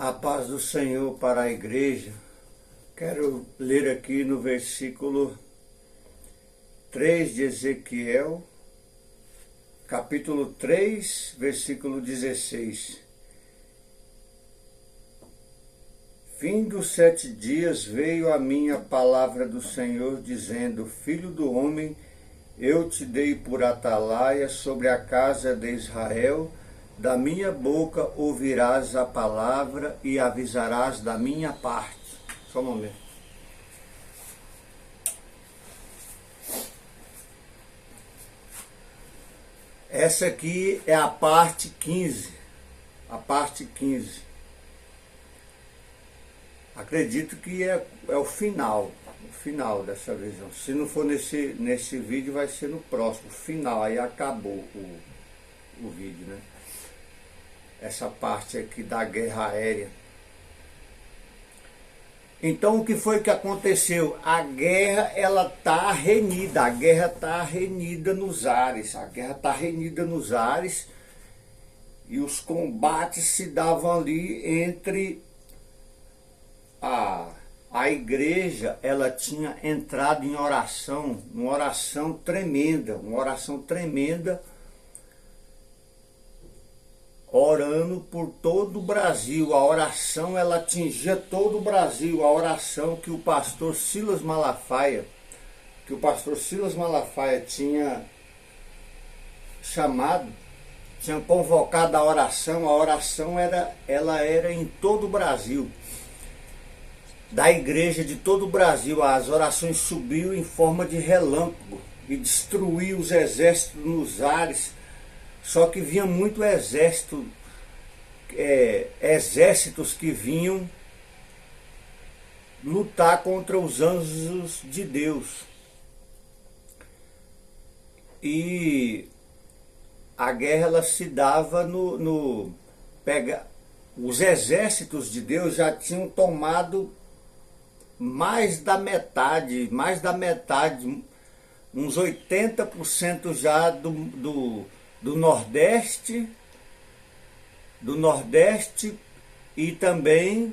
A paz do Senhor para a igreja. Quero ler aqui no versículo 3 de Ezequiel, capítulo 3, versículo 16. Fim dos 7 dias veio a mim a palavra do Senhor, dizendo: Filho do homem, eu te dei por atalaia sobre a casa de Israel. Da minha boca ouvirás a palavra e avisarás da minha parte. Só um momento. Essa aqui é a parte 15. A parte 15. Acredito que é o final dessa visão. Se não for nesse vídeo, vai ser no próximo. Final, aí acabou o vídeo, né? Essa parte aqui da guerra aérea. Então o que foi que aconteceu? A guerra, ela está renhida, a guerra está renhida nos ares, e os combates se davam ali entre a igreja. Ela tinha entrado em oração, uma oração tremenda, orando por todo o Brasil. A oração, ela atingia todo o Brasil. A oração que o pastor Silas Malafaia tinha chamado, tinha convocado a oração ela era em todo o Brasil. Da igreja de todo o Brasil, as orações subiam em forma de relâmpago e destruíam os exércitos nos ares. Só que vinha muito exércitos que vinham lutar contra os anjos de Deus. E a guerra, ela se dava os exércitos de Deus já tinham tomado mais da metade, uns 80% já do Nordeste e também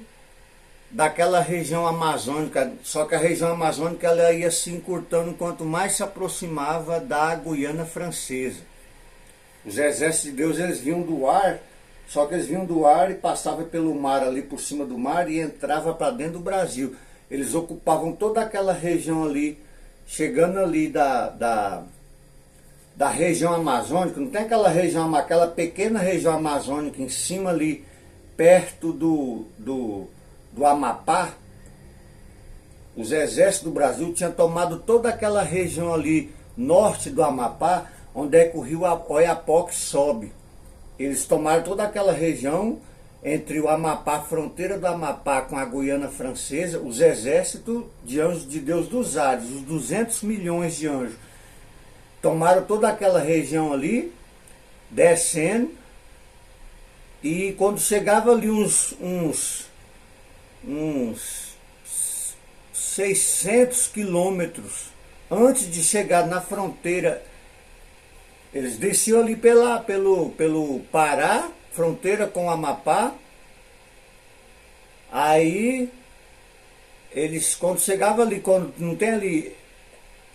daquela região amazônica. Só que a região amazônica, ela ia se encurtando quanto mais se aproximava da Guiana Francesa. Os exércitos de Deus, eles vinham do ar, só que eles vinham do ar e passavam pelo mar, ali por cima do mar, e entravam para dentro do Brasil. Eles ocupavam toda aquela região ali, chegando ali da região amazônica. Não tem aquela pequena região amazônica em cima ali, perto do Amapá. Os exércitos do Brasil tinham tomado toda aquela região ali, norte do Amapá, onde é que o rio Oiapoque sobe. Eles tomaram toda aquela região entre o Amapá, fronteira do Amapá com a Guiana Francesa. Os exércitos de anjos de Deus dos ares, os 200 milhões de anjos, tomaram toda aquela região ali, descendo, e quando chegava ali uns 600 quilômetros antes de chegar na fronteira, eles desciam ali pelo Pará, fronteira com o Amapá. Aí eles, quando chegava ali, quando não tem ali,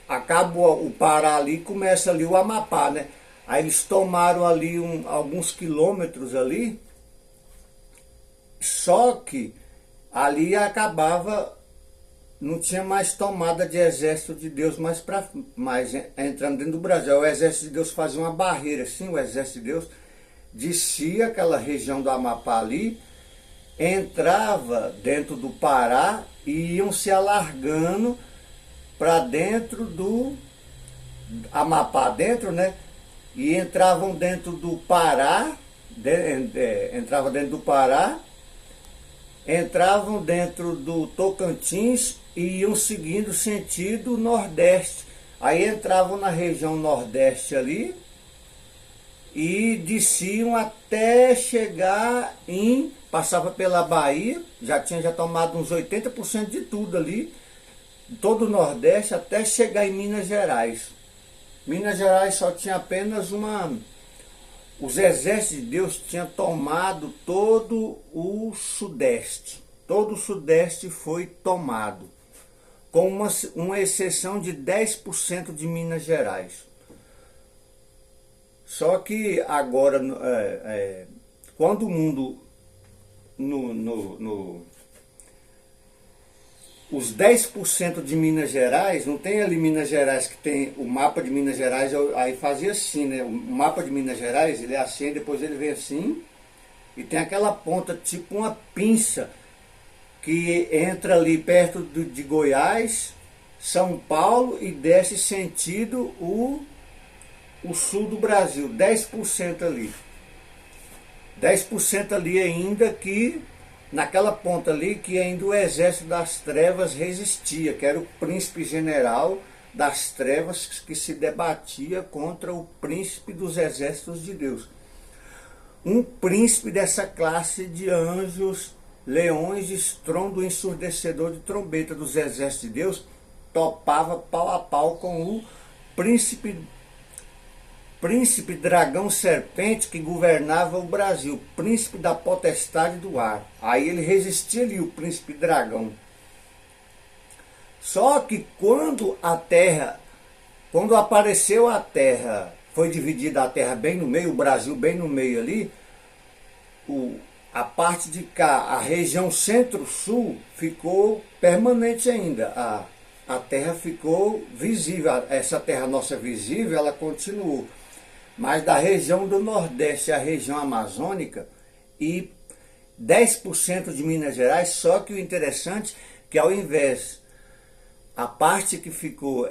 acaba o Pará ali, começa ali o Amapá, né? Aí eles tomaram ali alguns quilômetros ali, só que ali acabava, não tinha mais tomada de exército de Deus mais entrando dentro do Brasil. O exército de Deus fazia uma barreira assim, o exército de Deus descia aquela região do Amapá ali, entrava dentro do Pará e iam se alargando para dentro do Amapá dentro, né? E entravam dentro do Pará, entravam dentro do Tocantins e iam seguindo sentido Nordeste. Aí entravam na região Nordeste ali e desciam até chegar passava pela Bahia, já tinha tomado uns 80% de tudo ali, todo o Nordeste, até chegar em Minas Gerais. Minas Gerais só tinha apenas os exércitos de Deus tinham tomado todo o Sudeste. Todo o Sudeste foi tomado, com uma exceção de 10% de Minas Gerais. Só que agora, quando o mundo, os 10% de Minas Gerais, não tem ali Minas Gerais que tem o mapa de Minas Gerais, aí fazia assim, né? O mapa de Minas Gerais, ele é assim, depois ele vem assim, e tem aquela ponta tipo uma pinça, que entra ali perto de Goiás, São Paulo e desce sentido o sul do Brasil, 10% ali. 10% ali ainda que, naquela ponta ali, que ainda o exército das trevas resistia, que era o príncipe general das trevas que se debatia contra o príncipe dos exércitos de Deus. Um príncipe dessa classe de anjos, leões de estrondo ensurdecedor de trombeta dos exércitos de Deus, topava pau a pau com o príncipe dragão serpente que governava o Brasil, príncipe da potestade do ar. Aí ele resistia ali, o príncipe dragão. Só que quando apareceu a terra, foi dividida a terra bem no meio, o Brasil bem no meio ali, a parte de cá, a região centro-sul, ficou permanente ainda. A terra ficou visível, essa terra nossa visível, ela continuou. Mas da região do Nordeste, a região amazônica, e 10% de Minas Gerais, só que o interessante é que ao invés, a parte que ficou,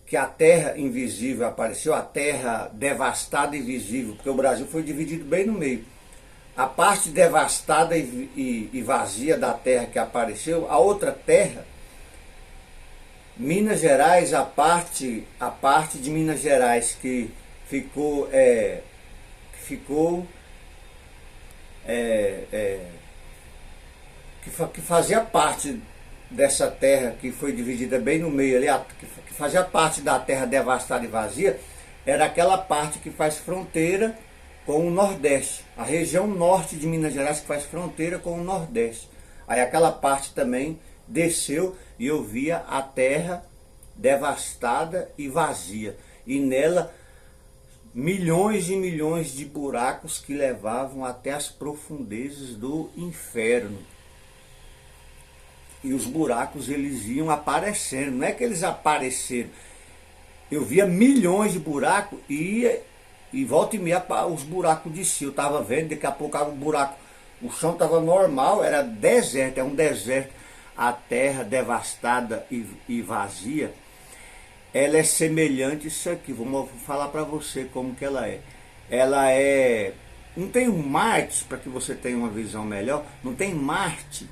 que a terra invisível apareceu, a terra devastada e invisível, porque o Brasil foi dividido bem no meio. A parte devastada e vazia da terra que apareceu, a outra terra, Minas Gerais, a parte de Minas Gerais que ficou, que fazia parte dessa terra que foi dividida bem no meio ali, que fazia parte da terra devastada e vazia, era aquela parte que faz fronteira com o Nordeste, a região norte de Minas Gerais que faz fronteira com o Nordeste. Aí aquela parte também desceu e eu via a terra devastada e vazia. E nela milhões e milhões de buracos que levavam até as profundezas do inferno. E os buracos eles iam aparecendo, não é que eles apareceram. Eu via milhões de buracos e volta e meia os buracos desciam. Eu estava vendo, daqui a pouco o buraco, o chão estava normal, era deserto, é um deserto. A terra devastada e vazia, ela é semelhante a isso aqui. Vou falar para você como que ela é. Ela é, não tem um Marte, para que você tenha uma visão melhor, não tem Marte.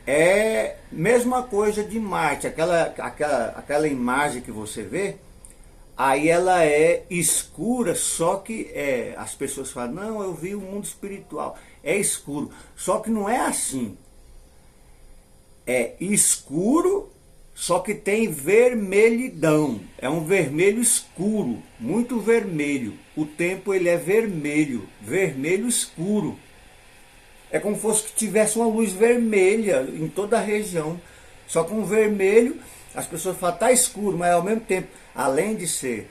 É mesma coisa de Marte, aquela imagem que você vê, aí ela é escura, só que as pessoas falam, não, eu vi o mundo espiritual, é escuro, só que não é assim. É escuro, só que tem vermelhidão, é um vermelho escuro, muito vermelho, o tempo ele é vermelho, vermelho escuro. É como se fosse que tivesse uma luz vermelha em toda a região. Só com vermelho, as pessoas falam, tá escuro, mas ao mesmo tempo, além de ser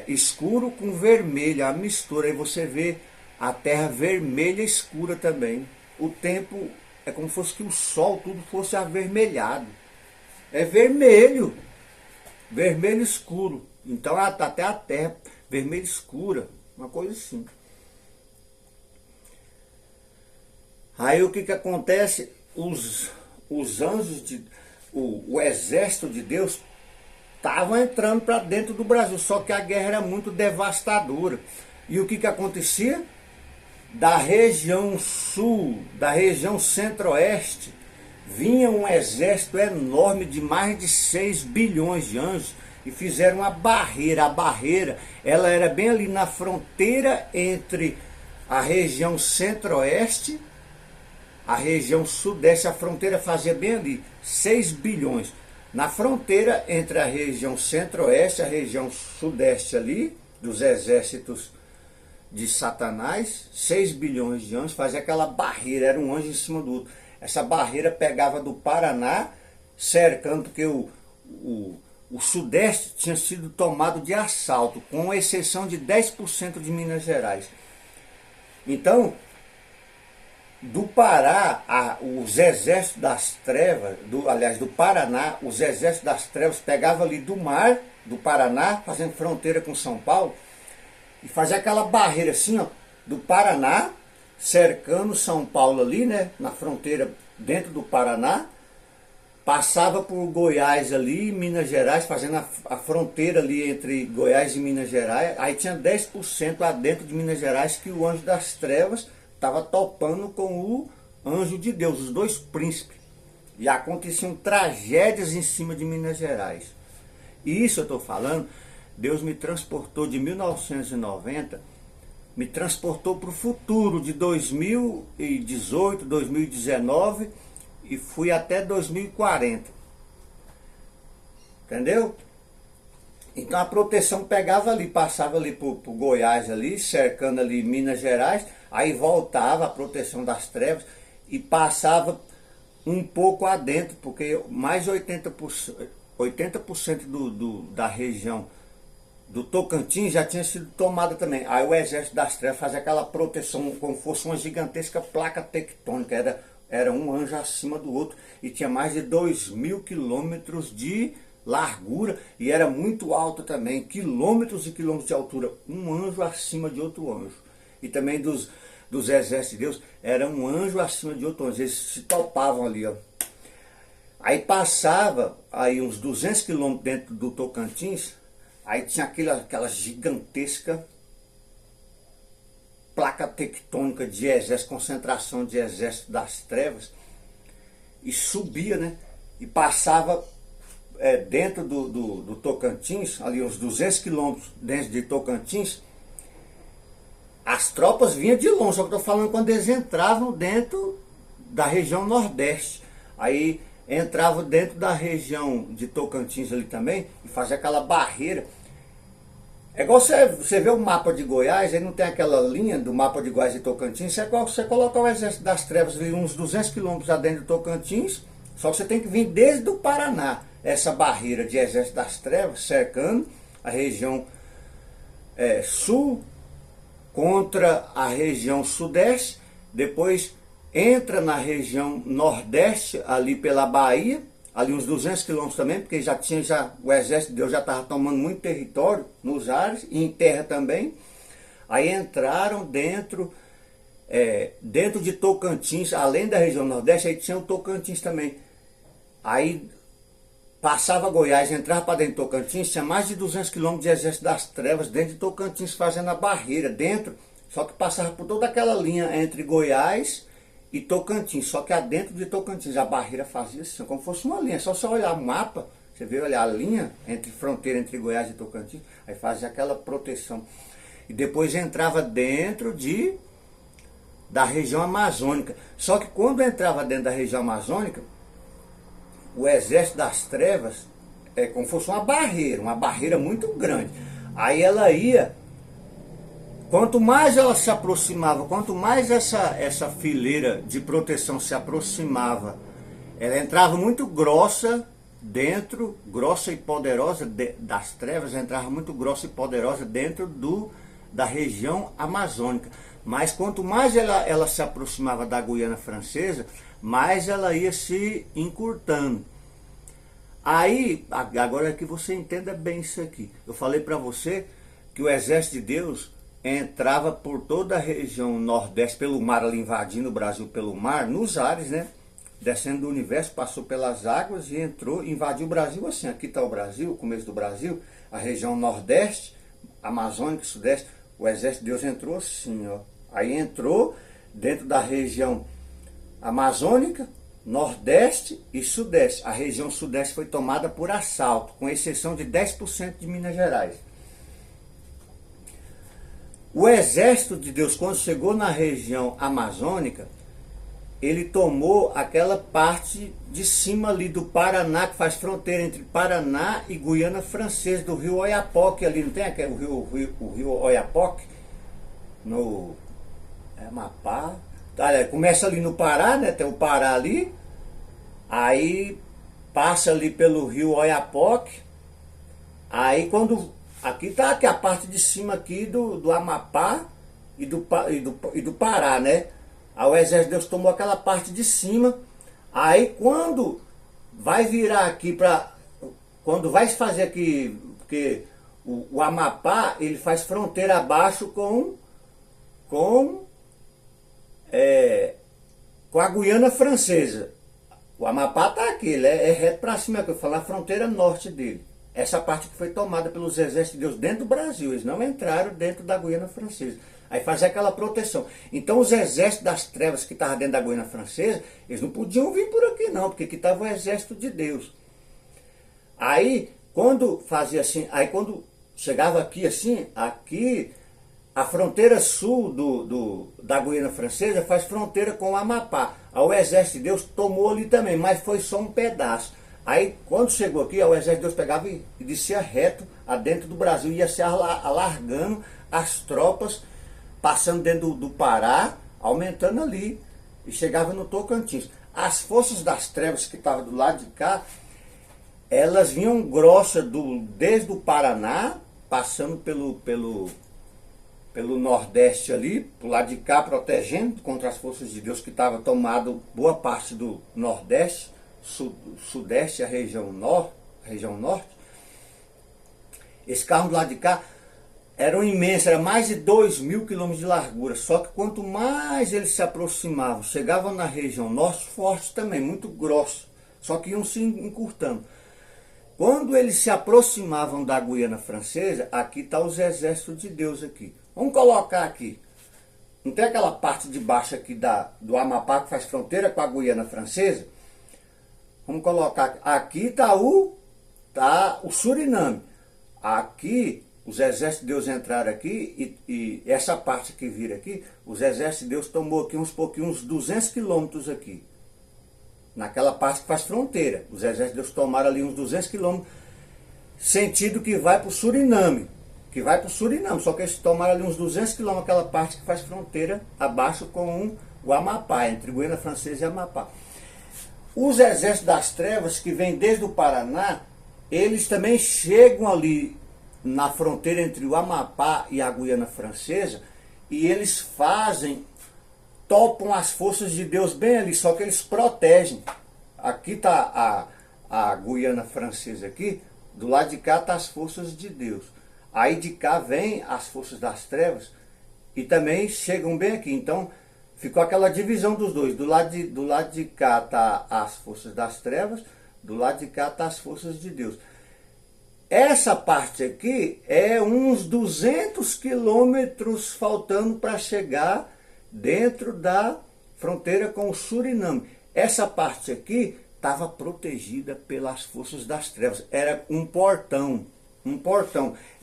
escuro com vermelho, a mistura, aí você vê a terra vermelha escura também. O tempo é como se fosse que o sol, tudo fosse avermelhado. É vermelho, vermelho escuro. Então até a terra vermelha escura, uma coisa assim. Aí o que acontece? Os anjos, o exército de Deus estavam entrando para dentro do Brasil, só que a guerra era muito devastadora. E o que acontecia? Da região sul, da região centro-oeste, vinha um exército enorme de mais de 6 bilhões de anjos e fizeram uma barreira. A barreira, ela era bem ali na fronteira entre a região centro-oeste, a região sudeste, a fronteira fazia bem ali, 6 bilhões. Na fronteira entre a região centro-oeste e a região sudeste ali, dos exércitos de Satanás, 6 bilhões de anjos, fazia aquela barreira, era um anjo em cima do outro. Essa barreira pegava do Paraná, cercando, porque o Sudeste tinha sido tomado de assalto, com exceção de 10% de Minas Gerais. Então, do Pará, os exércitos das trevas, do Paraná, os exércitos das trevas pegavam ali do mar, do Paraná, fazendo fronteira com São Paulo, e fazia aquela barreira assim, ó, do Paraná, cercando São Paulo ali, né, na fronteira dentro do Paraná, passava por Goiás ali, Minas Gerais, fazendo a fronteira ali entre Goiás e Minas Gerais. Aí tinha 10% lá dentro de Minas Gerais que o anjo das trevas estava topando com o anjo de Deus, os dois príncipes. E aconteciam tragédias em cima de Minas Gerais. E isso eu estou falando, Deus me transportou de 1990, me transportou para o futuro de 2018, 2019 e fui até 2040. Entendeu? Então a proteção pegava ali, passava ali por Goiás ali, cercando ali Minas Gerais, aí voltava a proteção das trevas e passava um pouco adentro, porque mais de 80% da região do Tocantins já tinha sido tomada também. Aí o exército das trevas fazia aquela proteção como fosse uma gigantesca placa tectônica, era um anjo acima do outro e tinha mais de 2.000 quilômetros de largura e era muito alto também, quilômetros e quilômetros de altura, um anjo acima de outro anjo. E também dos exércitos de Deus, era um anjo acima de outro anjo, eles se topavam ali, ó. Aí passava aí uns 200 quilômetros dentro do Tocantins, aí tinha aquela gigantesca placa tectônica de exército, concentração de exército das trevas, e subia, né? E passava dentro do Tocantins, ali uns 200 quilômetros dentro de Tocantins, as tropas vinham de longe, só que eu estou falando quando eles entravam dentro da região Nordeste. Aí entravam dentro da região de Tocantins ali também, e fazia aquela barreira. É igual você vê o mapa de Goiás, aí não tem aquela linha do mapa de Goiás e Tocantins, você coloca o exército das trevas ali uns 200 quilômetros adentro do Tocantins, só que você tem que vir desde o Paraná, essa barreira de exército das trevas, cercando a região sul contra a região sudeste, depois entra na região nordeste, ali pela Bahia, ali uns 200 quilômetros também, porque o exército de Deus já estava tomando muito território nos ares e em terra também. Aí entraram dentro de Tocantins, além da região nordeste, aí tinha o Tocantins também. Aí passava Goiás, entrava para dentro de Tocantins, tinha mais de 200 quilômetros de exército das trevas dentro de Tocantins, fazendo a barreira dentro, só que passava por toda aquela linha entre Goiás e Tocantins, só que dentro de Tocantins a barreira fazia assim, como fosse uma linha, só você olhar o mapa, você vê olhar a linha fronteira entre Goiás e Tocantins, aí fazia aquela proteção. E depois entrava dentro da região amazônica. Só que quando entrava dentro da região amazônica, o exército das trevas é como fosse uma barreira muito grande. Aí ela ia, quanto mais ela se aproximava, quanto mais essa fileira de proteção se aproximava, ela entrava muito grossa dentro, grossa e poderosa das trevas, entrava muito grossa e poderosa dentro da região amazônica. Mas quanto mais ela se aproximava da Guiana Francesa, mais ela ia se encurtando. Aí, agora é que você entenda bem isso aqui. Eu falei para você que o exército de Deus entrava por toda a região nordeste, pelo mar, ali invadindo o Brasil pelo mar, nos ares, né? Descendo do universo, passou pelas águas e entrou, invadiu o Brasil assim. Aqui está o Brasil, o começo do Brasil, a região nordeste, amazônica, sudeste. O exército de Deus entrou assim, ó. Aí entrou dentro da região amazônica, nordeste e sudeste. A região sudeste foi tomada por assalto, com exceção de 10% de Minas Gerais. O exército de Deus, quando chegou na região amazônica, ele tomou aquela parte de cima ali do Paraná, que faz fronteira entre Paraná e Guiana Francesa, do rio Oiapoque ali, não tem aquele, o rio Oiapoque, no Amapá. Começa ali no Pará, né? Tem o Pará ali, aí passa ali pelo rio Oiapoque, aí quando, aqui tá aqui a parte de cima aqui do Amapá e do Pará, né? Aí o exército de Deus tomou aquela parte de cima. Aí quando vai virar aqui para, quando vai fazer aqui, porque o Amapá ele faz fronteira abaixo com a Guiana Francesa. O Amapá tá aqui, ele é reto para cima, que eu falo, a fronteira norte dele. Essa parte que foi tomada pelos exércitos de Deus dentro do Brasil, eles não entraram dentro da Guiana Francesa. Aí fazia aquela proteção. Então os exércitos das trevas que estavam dentro da Guiana Francesa, eles não podiam vir por aqui não, porque aqui estava o exército de Deus. Aí quando fazia assim, aí quando chegava aqui assim, aqui a fronteira sul da Guiana Francesa faz fronteira com o Amapá. Aí o exército de Deus tomou ali também, mas foi só um pedaço. Aí quando chegou aqui, o exército de Deus pegava e descia reto adentro do Brasil, ia se alargando as tropas, passando dentro do Pará, aumentando ali, e chegava no Tocantins. As forças das trevas que estavam do lado de cá, elas vinham grossas desde o Paraná, passando pelo Nordeste ali, pro lado de cá, protegendo contra as forças de Deus que estavam tomando boa parte do Nordeste, Sudeste, a região Norte. Esse carro do lado de cá eram imensos, era mais de 2.000 quilômetros de largura. Só que quanto mais eles se aproximavam, chegavam na região norte, forte também, muito grosso, só que iam se encurtando. Quando eles se aproximavam da Guiana Francesa, aqui está os exércitos de Deus aqui. Vamos colocar aqui. Não tem aquela parte de baixo aqui do Amapá que faz fronteira com a Guiana Francesa? Vamos colocar aqui está o Suriname. Aqui os exércitos de Deus entraram aqui e essa parte que vira aqui, os exércitos de Deus tomou aqui uns 200 quilômetros aqui. Naquela parte que faz fronteira. Os exércitos de Deus tomaram ali uns 200 quilômetros, sentido que vai para o Suriname. Só que eles tomaram ali uns 200 quilômetros, aquela parte que faz fronteira abaixo com o Amapá, entre Guiana Francesa e Amapá. Os exércitos das trevas que vêm desde o Paraná, eles também chegam ali na fronteira entre o Amapá e a Guiana Francesa, e eles topam as forças de Deus bem ali, só que eles protegem. Aqui está a Guiana Francesa aqui, do lado de cá está as forças de Deus. Aí de cá vem as forças das trevas e também chegam bem aqui. Então ficou aquela divisão dos dois. Do lado de cá está as forças das trevas, do lado de cá está as forças de Deus. Essa parte aqui é uns 200 quilômetros faltando para chegar dentro da fronteira com o Suriname. Essa parte aqui estava protegida pelas forças das trevas. Era um portão.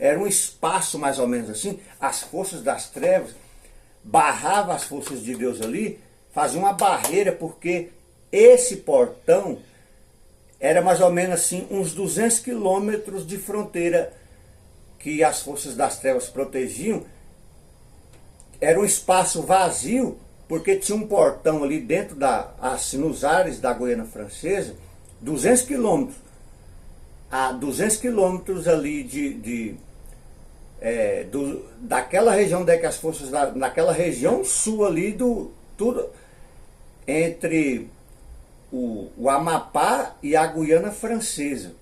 Era um espaço mais ou menos assim. As forças das trevas barravam as forças de Deus ali, faziam uma barreira, porque esse portão era mais ou menos assim uns 200 quilômetros de fronteira que as forças das trevas protegiam. Era um espaço vazio, porque tinha um portão ali dentro nos ares da Guiana Francesa, 200 quilômetros. A 200 quilômetros ali daquela região que as forças naquela região sul ali tudo entre o Amapá e a Guiana Francesa.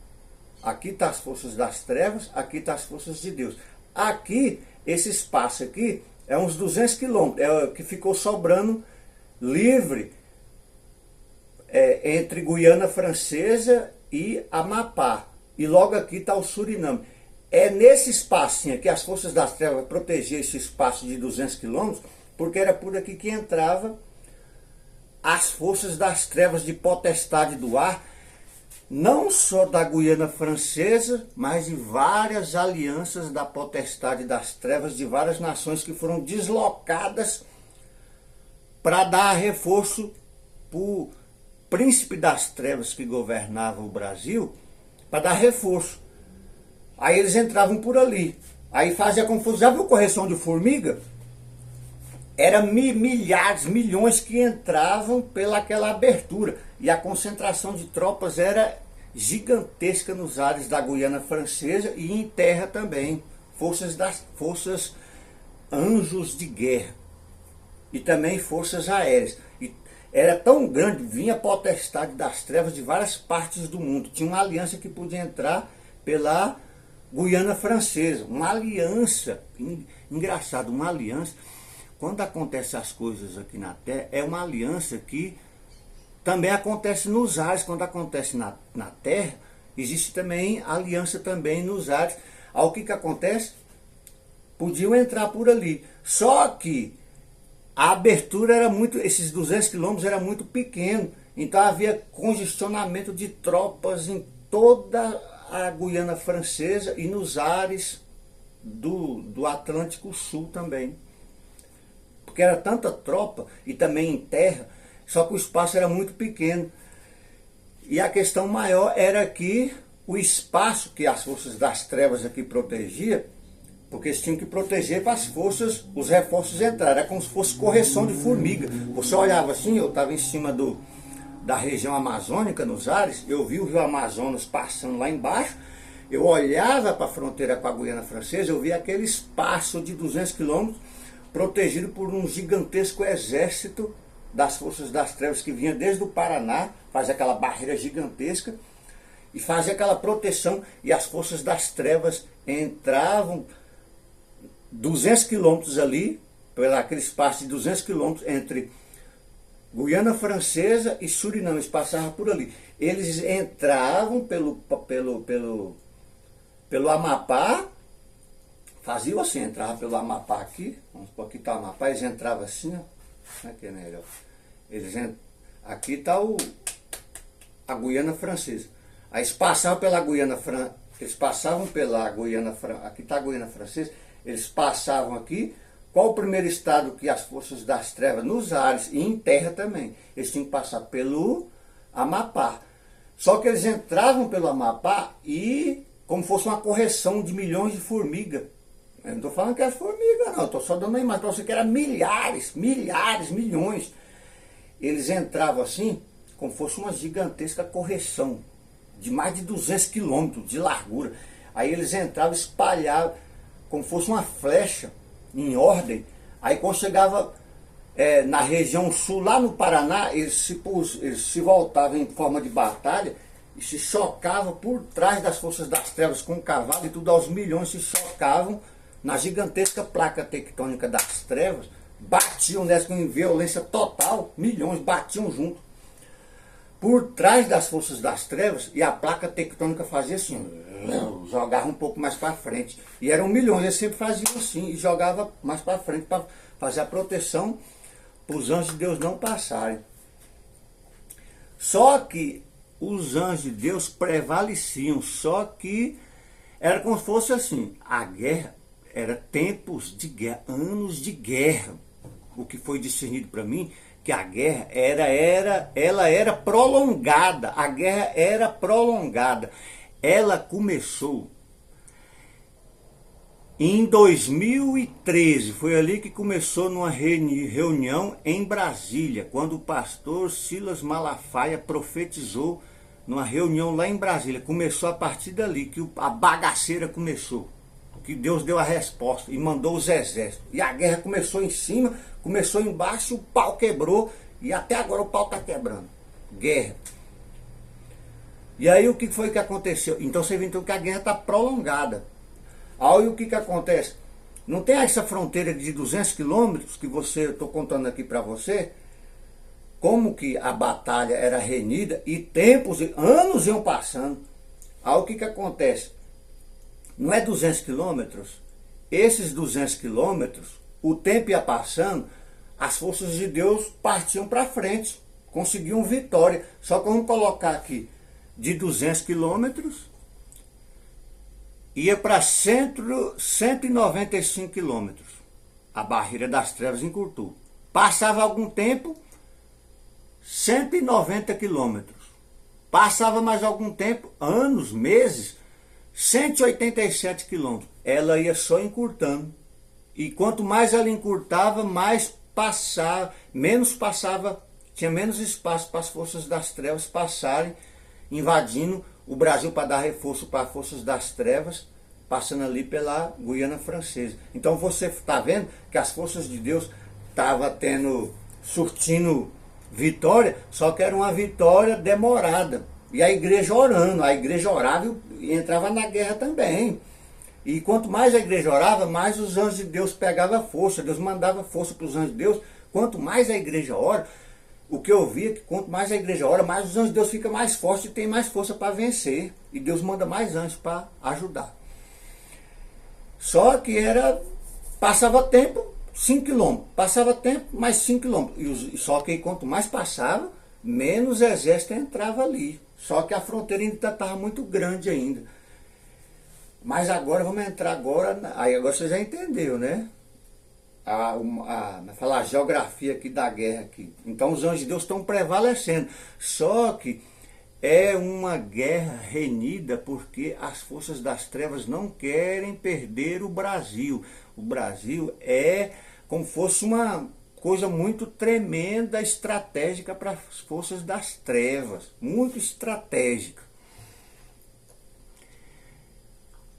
Aqui está as forças das trevas, aqui está as forças de Deus. Aqui, esse espaço aqui é uns 200 quilômetros, é o que ficou sobrando livre entre Guiana Francesa e Amapá. E logo aqui está o Suriname. É nesse espacinho aqui, as forças das trevas protegiam esse espaço de 200 quilômetros, porque era por aqui que entrava as forças das trevas de potestade do ar, não só da Guiana Francesa, mas de várias alianças da potestade das trevas, de várias nações que foram deslocadas para dar reforço por príncipe das trevas que governava o Brasil para dar reforço. Aí eles entravam por ali. Aí fazia confusão. Já viu correção de formiga? Era milhares, milhões que entravam pelaquela abertura. E a concentração de tropas era gigantesca nos ares da Guiana Francesa e em terra também. Forças anjos de guerra. E também forças aéreas. E era tão grande, vinha a potestade das trevas de várias partes do mundo. Tinha uma aliança que podia entrar pela Guiana Francesa. Uma aliança, engraçado, uma aliança. Quando acontecem as coisas aqui na Terra, é uma aliança que também acontece nos ares. Quando acontece na Terra, existe também aliança também nos ares. Aí o que acontece? Podiam entrar por ali. Só que a abertura era muito, esses 200 quilômetros era muito pequeno. Então havia congestionamento de tropas em toda a Guiana Francesa e nos ares do Atlântico Sul também. Porque era tanta tropa e também em terra, só que o espaço era muito pequeno. E a questão maior era que o espaço que as forças das trevas aqui protegiam, porque eles tinham que proteger para as forças, os reforços entrarem. Era como se fosse correção de formiga. Você olhava assim, eu estava em cima da região amazônica, nos ares, eu vi o rio Amazonas passando lá embaixo, eu olhava para a fronteira com a Guiana Francesa, eu via aquele espaço de 200 quilômetros protegido por um gigantesco exército das forças das trevas que vinha desde o Paraná, fazia aquela barreira gigantesca e fazia aquela proteção, e as forças das trevas entravam 200 quilômetros ali, pelo aquele espaço de 200 quilômetros entre Guiana Francesa e Suriname, eles passavam por ali. Eles entravam pelo Amapá, faziam assim, entravam pelo Amapá aqui, vamos supor, aqui está o Amapá, eles entravam assim, ó, como é que é melhor? Aqui está a Guiana Francesa. Aí eles passavam pela Guiana Francesa, aqui está a Guiana Francesa, eles passavam aqui. Qual o primeiro estado que as forças das trevas, nos ares e em terra também, eles tinham que passar pelo Amapá. Só que eles entravam pelo Amapá e como fosse uma correção de milhões de formigas. Eu não estou falando que é formiga, não, estou só dando uma imagem para você que era milhares, milhões. Eles entravam assim, como fosse uma gigantesca correção, de mais de 200 quilômetros de largura. Aí eles entravam, espalhavam, como fosse uma flecha, em ordem. Aí quando chegava na região sul, lá no Paraná, eles se voltavam em forma de batalha e se chocavam por trás das forças das trevas com o cavalo e tudo, aos milhões se chocavam na gigantesca placa tectônica das trevas, batiam nessa com violência total, milhões batiam junto por trás das forças das trevas, e a placa tectônica fazia assim, jogava um pouco mais para frente, e eram milhões, eles sempre faziam assim e jogava mais para frente para fazer a proteção para os anjos de Deus não passarem. Só que os anjos de Deus prevaleciam, só que era como se fosse assim, a guerra era tempos de guerra, anos de guerra. O que foi discernido para mim, que a guerra ela era prolongada, a guerra era prolongada. Ela começou em 2013, foi ali que começou numa reunião em Brasília, quando o pastor Silas Malafaia profetizou numa reunião lá em Brasília. Começou a partir dali que a bagaceira começou, que Deus deu a resposta e mandou os exércitos. E a guerra começou em cima, começou embaixo, o pau quebrou e até agora o pau está quebrando. Guerra. E aí o que foi que aconteceu? Então você vê então que a guerra está prolongada. Aí o que acontece? Não tem essa fronteira de 200 quilômetros que eu estou contando aqui para você, como que a batalha era renhida e tempos e anos iam passando. Aí o que acontece? Não é 200 quilômetros? Esses 200 quilômetros, o tempo ia passando, as forças de Deus partiam para frente, conseguiam vitória. Só que vamos colocar aqui, de 200 quilômetros, ia para 195 quilômetros. A barreira das trevas encurtou. Passava algum tempo, 190 quilômetros. Passava mais algum tempo, anos, meses, 187 quilômetros. Ela ia só encurtando. E quanto mais ela encurtava, mais passava, menos passava, tinha menos espaço para as forças das trevas passarem, invadindo o Brasil para dar reforço para as forças das trevas, passando ali pela Guiana Francesa. Então você está vendo que as forças de Deus estavam surtindo vitória, só que era uma vitória demorada. E a igreja orando, a igreja orava e entrava na guerra também. E quanto mais a igreja orava, mais os anjos de Deus pegavam força. Deus mandava força para os anjos de Deus. Quanto mais a igreja ora, o que eu vi é que quanto mais a igreja ora, mais os anjos de Deus ficam mais fortes e tem mais força para vencer. E Deus manda mais anjos para ajudar. Só que passava tempo, 5 quilômetros. Passava tempo, mais 5 quilômetros. Só que quanto mais passava, menos exército entrava ali. Só que a fronteira ainda estava muito grande ainda. Mas agora, vamos entrar agora, aí agora você já entendeu, né? Falar a geografia aqui da guerra aqui. Então os anjos de Deus estão prevalecendo. Só que é uma guerra renhida porque as forças das trevas não querem perder o Brasil. O Brasil é como fosse uma coisa muito tremenda, estratégica para as forças das trevas. Muito estratégica.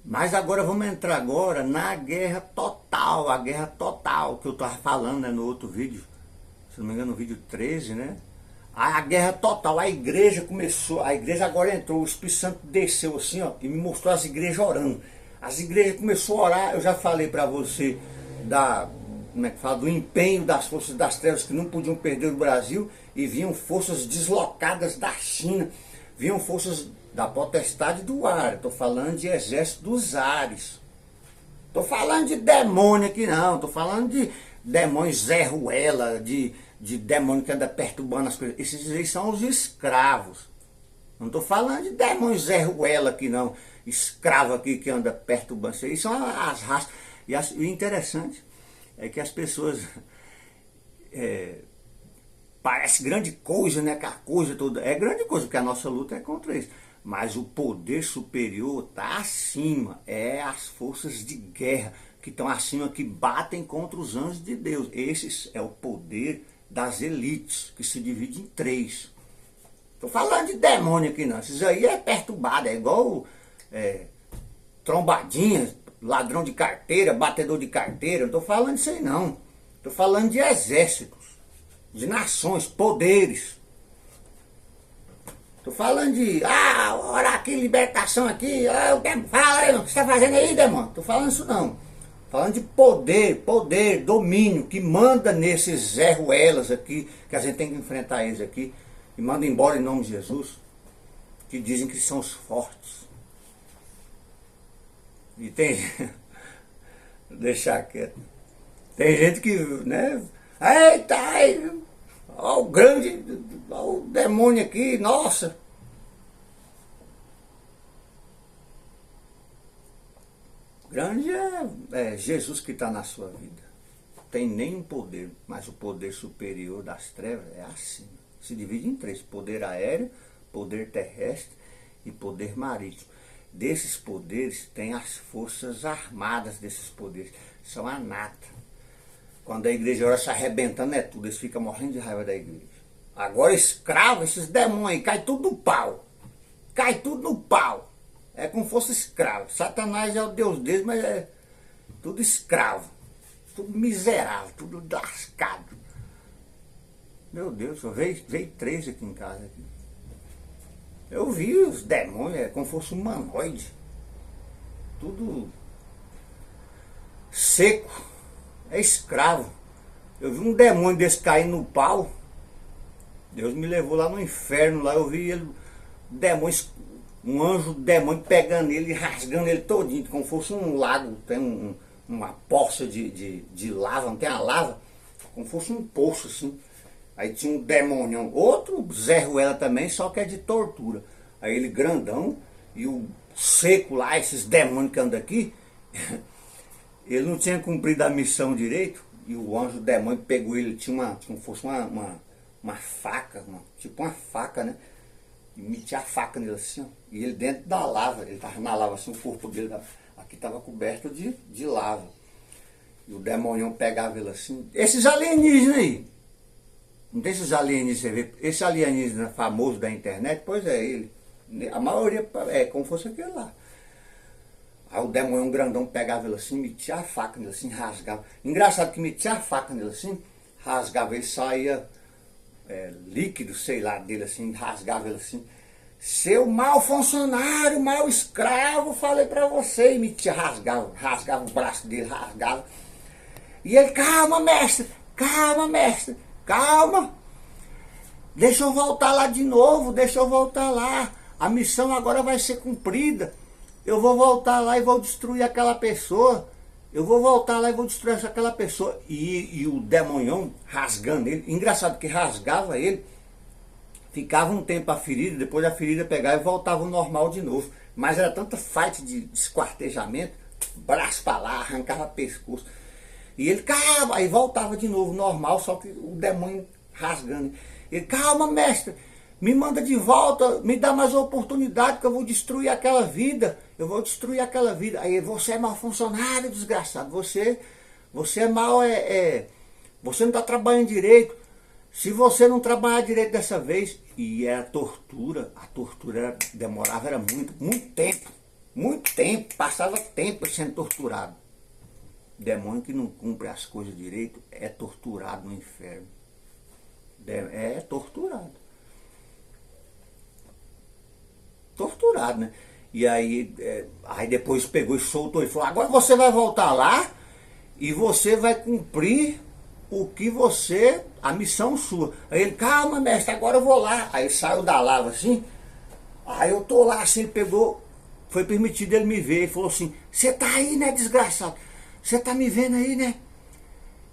Mas agora vamos entrar agora na guerra total, a guerra total que eu estava falando, né, no outro vídeo, se não me engano no vídeo 13, né? A guerra total, a igreja começou, a igreja agora entrou, o Espírito Santo desceu assim, ó, e me mostrou as igrejas orando. As igrejas começaram a orar, eu já falei para você como é que fala, do empenho das forças das trevas que não podiam perder o Brasil e vinham forças deslocadas da China, vinham forças da potestade do ar, estou falando de exército dos ares. Estou falando de demônio aqui não, estou falando de demônio Zé Ruela, de demônio que anda perturbando as coisas. Esses aí são os escravos. Não estou falando de demônio Zé Ruela aqui não, escravo aqui que anda perturbando. Isso aí são as raças. E o interessante é que as pessoas... parece grande coisa, né? Que a coisa toda... É grande coisa, porque a nossa luta é contra isso. Mas o poder superior está acima, é as forças de guerra que estão acima, que batem contra os anjos de Deus. Esse é o poder das elites, que se divide em 3. Estou falando de demônio aqui não, esses aí é perturbado, é igual trombadinha, ladrão de carteira, batedor de carteira, não estou falando disso aí não. Estou falando de exércitos, de nações, poderes. Tô falando de, ora aqui, libertação aqui, o demônio, fala aí, o que você tá fazendo aí, demônio? Tô falando isso não. Tô falando de poder, domínio, que manda nesses Zé Ruelas aqui, que a gente tem que enfrentar eles aqui, e manda embora em nome de Jesus, que dizem que são os fortes. E tem, deixar quieto, tem gente que, né, eita, olha o grande, olha o demônio aqui, nossa. Grande é Jesus que está na sua vida. Tem nenhum poder, mas o poder superior das trevas é acima. Se divide em 3, poder aéreo, poder terrestre e poder marítimo. Desses poderes tem as forças armadas desses poderes, são a nata. Quando a igreja ora se arrebentando é tudo, eles ficam morrendo de raiva da igreja. Agora escravo, esses demônios aí, cai tudo no pau. Cai tudo no pau. É como se fosse escravo. Satanás é o Deus deles, mas é tudo escravo. Tudo miserável, tudo lascado. Meu Deus, só veio 3 aqui em casa. Aqui. Eu vi os demônios, é como se fosse um humanoide. Tudo seco. É escravo. Eu vi um demônio desse cair no pau. Deus me levou lá no inferno. Lá eu vi ele, um anjo demônio pegando ele, rasgando ele todinho, como se fosse um lago. Tem uma poça de lava, não tem a lava? Como se fosse um poço assim. Aí tinha um demônio, outro Zé Ruela também, só que é de tortura. Aí ele grandão e o seco lá, esses demônios que andam aqui, ele não tinha cumprido a missão direito, e o anjo demônio pegou ele, tinha como fosse uma faca, tipo uma faca, né? E metia a faca nele assim, ó. E ele dentro da lava, ele tava na lava assim, o corpo dele aqui tava coberto de lava. E o demônio pegava ele assim. Esses alienígenas aí, não tem esses alienígenas, você vê? Esse alienígena famoso da internet, pois é ele. A maioria é como fosse aquele lá. Aí o demônio grandão pegava ele assim, metia a faca nele assim, rasgava. Engraçado que metia a faca nele assim, rasgava, ele saía líquido, sei lá, dele assim, rasgava ele assim. Seu mau funcionário, mau escravo, falei pra você. E metia, rasgava o braço dele, rasgava. E ele, calma, mestre, calma. Deixa eu voltar lá de novo, deixa eu voltar lá. A missão agora vai ser cumprida. Eu vou voltar lá e vou destruir aquela pessoa. Eu vou voltar lá e vou destruir aquela pessoa. E o demonião rasgando ele. Engraçado que rasgava ele. Ficava um tempo a ferida, depois a ferida pegava e voltava ao normal de novo. Mas era tanta fight de esquartejamento. Braço para lá, arrancava pescoço. E ele, calma, aí voltava de novo normal, só que o demônio rasgando. Ele, calma, mestre. Me manda de volta, me dá mais oportunidade que eu vou destruir aquela vida. Eu vou destruir aquela vida. Aí você é mau funcionário, desgraçado. Você é mau, você não está trabalhando direito. Se você não trabalhar direito dessa vez, e era tortura, a tortura demorava, era muito tempo, passava tempo sendo torturado. Demônio que não cumpre as coisas direito é torturado no inferno. É torturado. Torturado, né? E aí depois pegou e soltou e falou, agora você vai voltar lá e você vai cumprir o que a missão sua. Aí ele, calma, mestre, agora eu vou lá. Aí saiu da lava assim, aí eu tô lá assim, ele pegou, foi permitido ele me ver e falou assim, você tá aí, né, desgraçado? Você tá me vendo aí, né?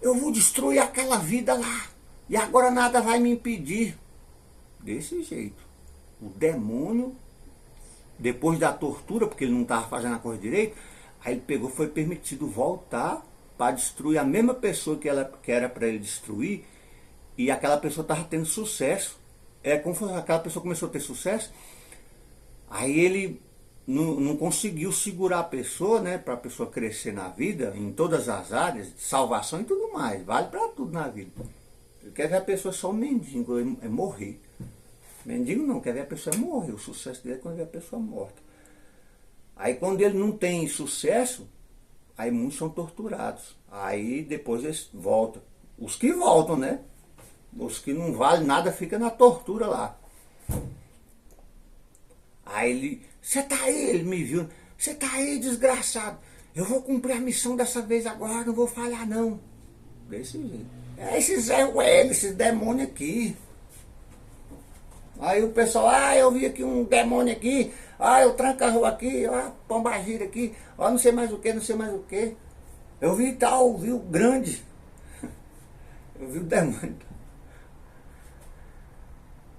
Eu vou destruir aquela vida lá e agora nada vai me impedir. Desse jeito. O demônio, depois da tortura, porque ele não estava fazendo a coisa direito, aí ele pegou, foi permitido voltar para destruir a mesma pessoa que era para ele destruir, e aquela pessoa estava tendo sucesso. Como aquela pessoa começou a ter sucesso, aí ele não conseguiu segurar a pessoa, né, para a pessoa crescer na vida, em todas as áreas, salvação e tudo mais, vale para tudo na vida. Ele quer ver a pessoa só um mendigo, morrer. Mendigo não, quer ver a pessoa morrer. O sucesso dele é quando vê a pessoa morta. Aí quando ele não tem sucesso, aí muitos são torturados. Aí depois eles voltam. Os que voltam, né? Os que não valem nada ficam na tortura lá. Aí ele, você tá aí, ele me viu. Você tá aí, desgraçado. Eu vou cumprir a missão dessa vez agora, não vou falhar não. Desse jeito. Esses esses demônios aqui. Aí o pessoal, eu vi aqui um demônio aqui, eu tranco a rua aqui, pombagira aqui, não sei mais o que. Eu vi tal, vi o grande. Eu vi o demônio.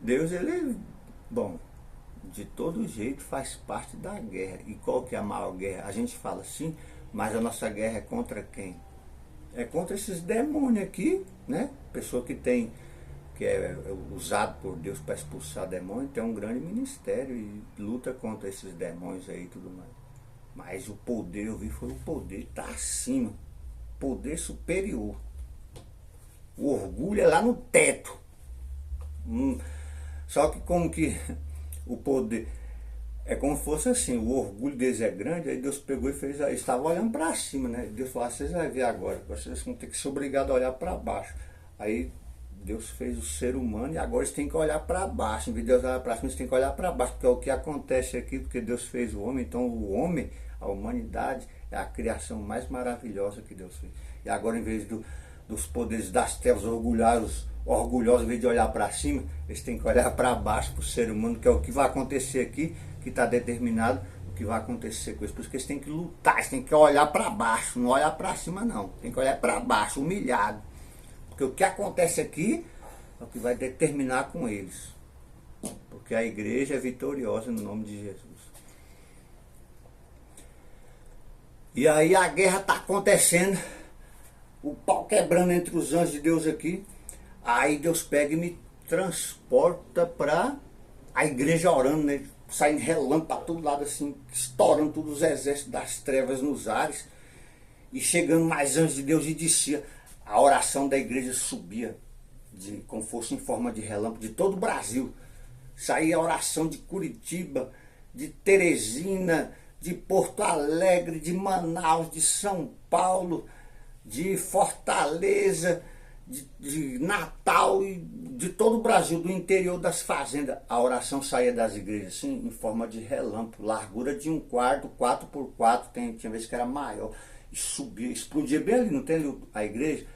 Deus, ele, bom, de todo jeito faz parte da guerra. E qual que é a maior guerra? A gente fala assim, mas a nossa guerra é contra quem? É contra esses demônios aqui, né? Pessoa que é usado por Deus para expulsar demônios, tem um grande ministério e luta contra esses demônios aí e tudo mais. Mas o poder, eu vi, foi o poder, tá acima. Poder superior. O orgulho é lá no teto. Só que como que o poder é como se fosse assim, o orgulho deles é grande, aí Deus pegou e fez, eles estavam olhando para cima, né? Deus falou, vocês vão ver agora, vocês vão ter que ser obrigados a olhar para baixo. Aí Deus fez o ser humano e agora eles têm que olhar para baixo. Em vez de Deus olhar para cima, eles têm que olhar para baixo, porque é o que acontece aqui, porque Deus fez o homem. Então o homem, a humanidade, é a criação mais maravilhosa que Deus fez. E agora, em vez dos poderes das trevas orgulhosos, em vez de olhar para cima, eles têm que olhar para baixo, para o ser humano, que é o que vai acontecer aqui, que está determinado o que vai acontecer com eles. Por isso que eles têm que lutar, eles têm que olhar para baixo, não olhar para cima não. Tem que olhar para baixo, humilhado. Porque o que acontece aqui é o que vai determinar com eles. Porque a igreja é vitoriosa no nome de Jesus. E aí a guerra está acontecendo, o pau quebrando entre os anjos de Deus aqui. Aí Deus pega e me transporta para a igreja orando, né? Saindo relâmpago para todo lado assim, estourando todos os exércitos das trevas nos ares, e chegando mais anjos de Deus, e descia. A oração da igreja subia, como fosse em forma de relâmpago, de todo o Brasil. Saía a oração de Curitiba, de Teresina, de Porto Alegre, de Manaus, de São Paulo, de Fortaleza, de Natal, e de todo o Brasil, do interior das fazendas. A oração saía das igrejas assim, em forma de relâmpago, largura de um quarto, 4x4, tinha vezes que era maior, e subia, explodia bem ali, não tem ali a igreja?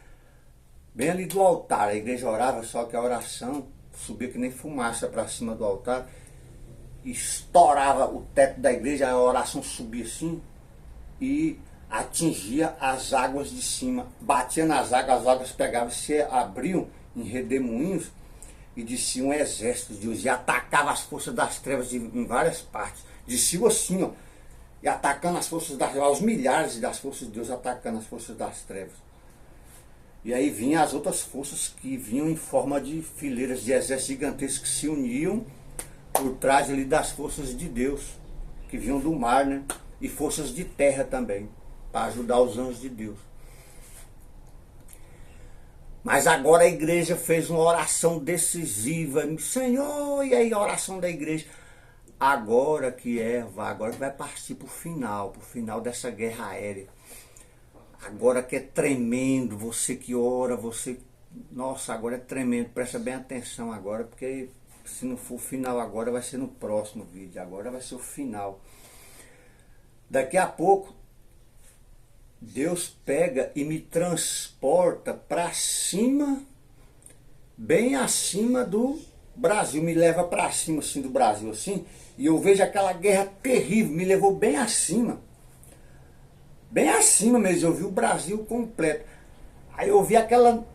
Bem ali do altar, a igreja orava, só que a oração subia que nem fumaça para cima do altar, estourava o teto da igreja, a oração subia assim e atingia as águas de cima, batia nas águas, as águas pegavam, se abriam em redemoinhos, e descia um exército de Deus e atacava as forças das trevas em várias partes. Descia assim, ó, e atacando as forças das trevas, aos milhares das forças de Deus atacando as forças das trevas. E aí vinham as outras forças que vinham em forma de fileiras de exércitos gigantescos que se uniam por trás ali das forças de Deus, que vinham do mar, né? E forças de terra também, para ajudar os anjos de Deus. Mas agora a igreja fez uma oração decisiva. Senhor, e aí a oração da igreja? Agora que vai partir para o final dessa guerra aérea. Agora que é tremendo, você que ora, nossa, agora é tremendo, presta bem atenção agora, porque se não for o final agora, vai ser no próximo vídeo, agora vai ser o final. Daqui a pouco, Deus pega e me transporta para cima, bem acima do Brasil, me leva para cima assim do Brasil, assim, e eu vejo aquela guerra terrível, me levou bem acima. Bem acima mesmo, eu vi o Brasil completo. Aí eu vi aquela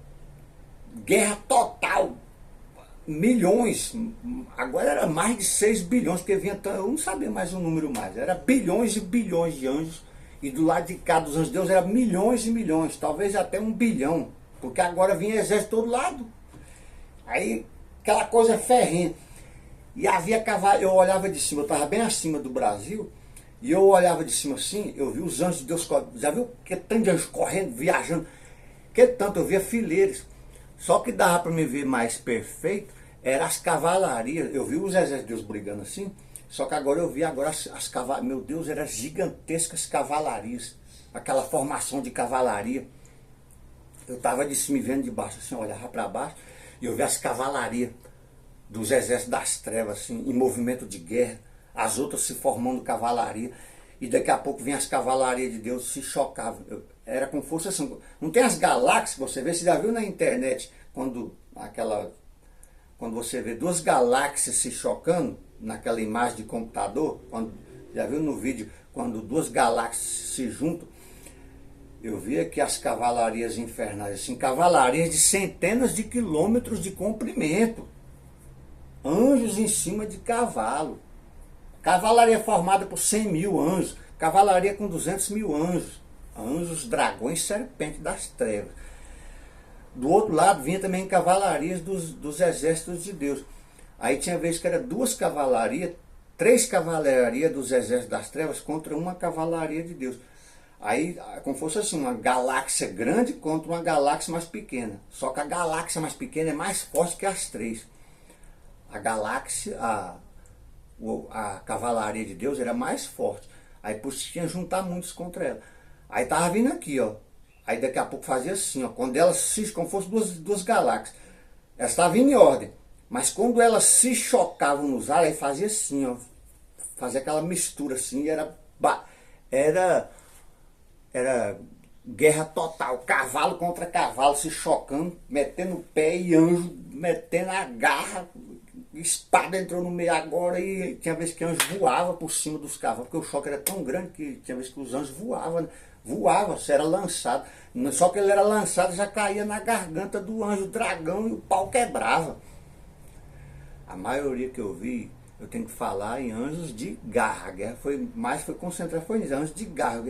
guerra total, milhões, agora era mais de 6 bilhões, porque vinha, eu não sabia mais o número mais, era bilhões e bilhões de anjos, e do lado de cá dos anjos de Deus era milhões e milhões, talvez até 1 bilhão, porque agora vinha exército de todo lado. Aí aquela coisa ferrenha. E havia cavalo, eu olhava de cima, eu estava bem acima do Brasil, e eu olhava de cima assim, eu vi os anjos de Deus, já viu que tanto de anjos correndo, viajando, que tanto, eu via fileiras. Só que dava para me ver mais perfeito, eram as cavalarias, eu vi os exércitos de Deus brigando assim, só que agora eu vi as cavalarias, meu Deus, eram gigantescas cavalarias, aquela formação de cavalaria. Eu estava de cima e vendo de baixo, assim, eu olhava para baixo, e eu vi as cavalarias dos exércitos das trevas, assim, em movimento de guerra, as outras se formando cavalaria, e daqui a pouco vinha as cavalarias de Deus, se chocavam. Era como fosse assim, não tem as galáxias, você vê, você já viu na internet, quando você vê duas galáxias se chocando, naquela imagem de computador, já viu no vídeo, quando duas galáxias se juntam, eu vi aqui as cavalarias infernais, assim, cavalarias de centenas de quilômetros de comprimento, anjos em cima de cavalo, cavalaria formada por 100 mil anjos, cavalaria com 200 mil anjos, anjos, dragões, serpentes das trevas. Do outro lado vinha também cavalarias dos exércitos de Deus. Aí tinha vez que era 2 cavalarias, 3 cavalarias dos exércitos das trevas contra uma cavalaria de Deus. Aí, como fosse assim, uma galáxia grande contra uma galáxia mais pequena. Só que a galáxia mais pequena é mais forte que as 3. A galáxia, a cavalaria de Deus era mais forte. Aí por isso tinha que juntar muitos contra ela. Aí tava vindo aqui, ó. Aí daqui a pouco fazia assim, ó. Quando elas como fosse duas galáxias. Elas estavam vindo em ordem. Mas quando elas se chocavam nos ares, aí fazia assim, ó. Fazia aquela mistura assim, era guerra total, cavalo contra cavalo se chocando, metendo o pé e anjo metendo a garra, espada entrou no meio agora, e tinha vez que anjo voava por cima dos cavalos, porque o choque era tão grande que tinha vez que os anjos voavam, você era lançado, só que ele era lançado já caía na garganta do anjo dragão e o pau quebrava. A maioria que eu vi, eu tenho que falar em anjos de garra. A guerra foi concentrada nisso, anjos de garra.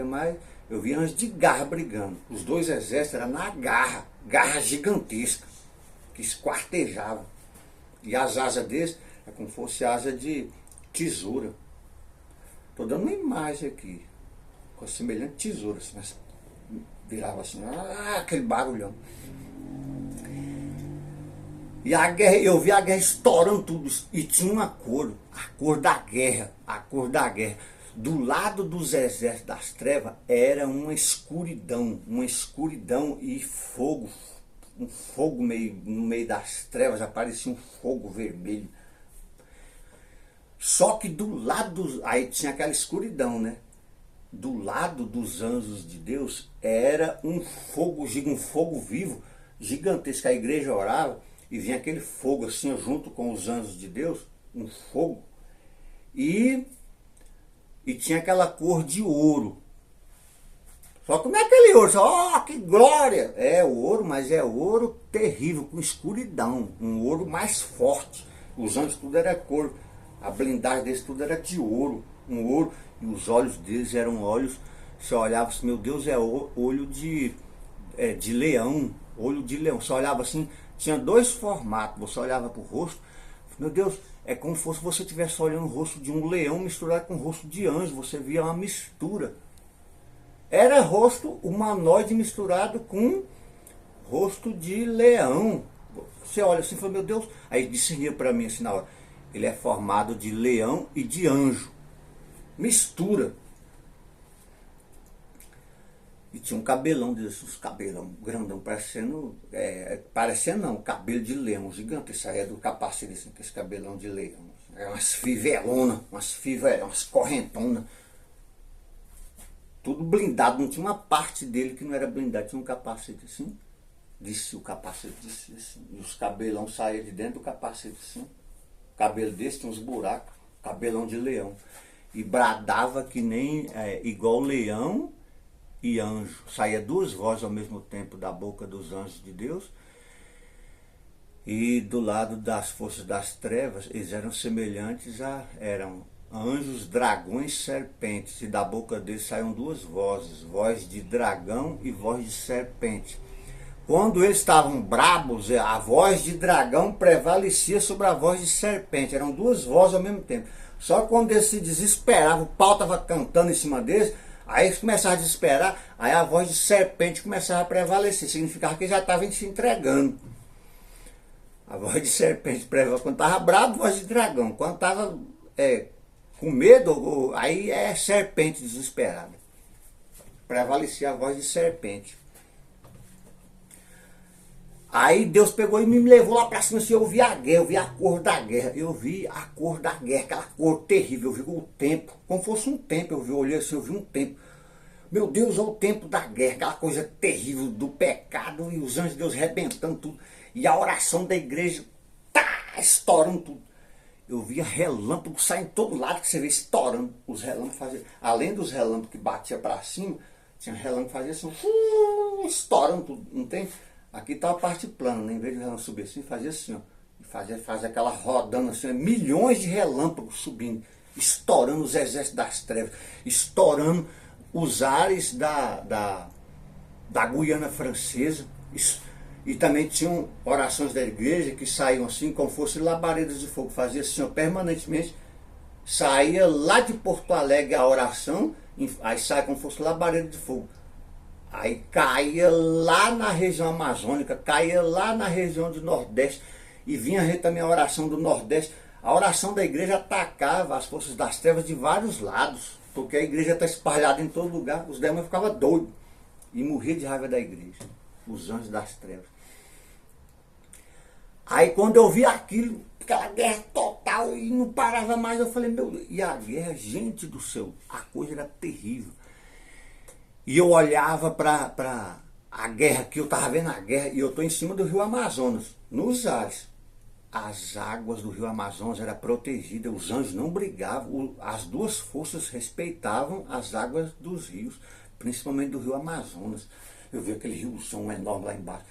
Eu vi anjos de garra brigando. Os 2 exércitos eram na garra gigantesca, que esquartejavam. E as asas deles é como se fosse asa de tesoura. Estou dando uma imagem aqui, com semelhante tesoura, assim, mas virava assim, aquele barulhão. E a guerra, eu vi a guerra estourando tudo, e tinha uma cor, a cor da guerra, a cor da guerra. Do lado dos exércitos das trevas era uma escuridão e fogo, um fogo no meio das trevas, aparecia um fogo vermelho. Só que do lado, aí tinha aquela escuridão, né? Do lado dos anjos de Deus era um fogo vivo, gigantesco. A igreja orava e vinha aquele fogo assim, junto com os anjos de Deus, um fogo. E tinha aquela cor de ouro. Só que não é aquele ouro, só, que glória! É ouro, mas é ouro terrível, com escuridão, um ouro mais forte. Os anjos tudo era cor, a blindagem deles tudo era de ouro, um ouro, e os olhos deles eram olhos, você olhava assim, meu Deus, é olho de leão, olho de leão. Você olhava assim, tinha dois formatos, você olhava para o rosto, meu Deus, é como se você estivesse olhando o rosto de um leão misturado com o rosto de anjo, você via uma mistura. Era rosto humanoide misturado com rosto de leão. Você olha assim e fala, meu Deus, aí discernia para mim assim na hora, ele é formado de leão e de anjo. Mistura. E tinha um cabelão desses, uns cabelão grandão, parecendo não, cabelo de leão, gigante. Isso aí é do capacete, assim, com esse cabelão de leão. É umas fivelonas, umas correntonas. Tudo blindado, não tinha uma parte dele que não era blindado, tinha um capacete assim. Descia o capacete, descia assim. E os cabelão saíam de dentro do capacete assim. O cabelo desse tinha uns buracos, cabelão de leão. E bradava que nem, igual leão e anjo. Saía duas vozes ao mesmo tempo da boca dos anjos de Deus. E do lado das forças das trevas, eles eram semelhantes eram anjos, dragões, serpentes. E da boca deles saíam duas vozes, voz de dragão e voz de serpente. Quando eles estavam brabos, a voz de dragão prevalecia sobre a voz de serpente. Eram duas vozes ao mesmo tempo. Só que quando eles se desesperavam, o pau estava cantando em cima deles, aí eles começavam a desesperar, aí a voz de serpente começava a prevalecer. Significava que eles já estavam se entregando. A voz de serpente prevalecia quando estava bravo, voz de dragão. Quando estava com medo, aí é serpente desesperada. Prevalecia a voz de serpente. Aí Deus pegou e me levou lá pra cima, assim, eu vi a guerra, eu vi a cor da guerra, aquela cor terrível, eu vi o tempo, como fosse um tempo, eu olhei assim, eu vi um tempo. Meu Deus, é o tempo da guerra, aquela coisa terrível do pecado, e os anjos de Deus arrebentando tudo, e a oração da igreja, estourando tudo. Eu via relâmpago saindo de todo lado, que você vê estourando, os relâmpagos faziam, além dos relâmpagos que batia pra cima, tinha relâmpago que fazia assim, estourando tudo, não tem? Aqui está a parte plana, né? Em vez de relâmpago subir assim, fazia assim, ó. E fazia aquela rodando assim, milhões de relâmpagos subindo, estourando os exércitos das trevas, estourando os ares da Guiana Francesa. E também tinham orações da igreja que saíam assim, como fosse labaredas de fogo. Fazia assim, ó, permanentemente. Saía lá de Porto Alegre a oração, aí sai como fosse labareda de fogo. Aí caía lá na região amazônica, caía lá na região do Nordeste, e vinha também a oração do Nordeste. A oração da igreja atacava as forças das trevas de vários lados, porque a igreja está espalhada em todo lugar. Os demônios ficavam doidos e morriam de raiva da igreja, os anjos das trevas. Aí quando eu vi aquilo, aquela guerra total, e não parava mais, eu falei, meu Deus, e a guerra, gente do céu, a coisa era terrível. E eu olhava para a guerra, que eu estava vendo a guerra, e eu estou em cima do rio Amazonas, nos ares. As águas do rio Amazonas eram protegidas, os anjos não brigavam, as duas forças respeitavam as águas dos rios, principalmente do rio Amazonas. Eu vi aquele riozão enorme lá embaixo.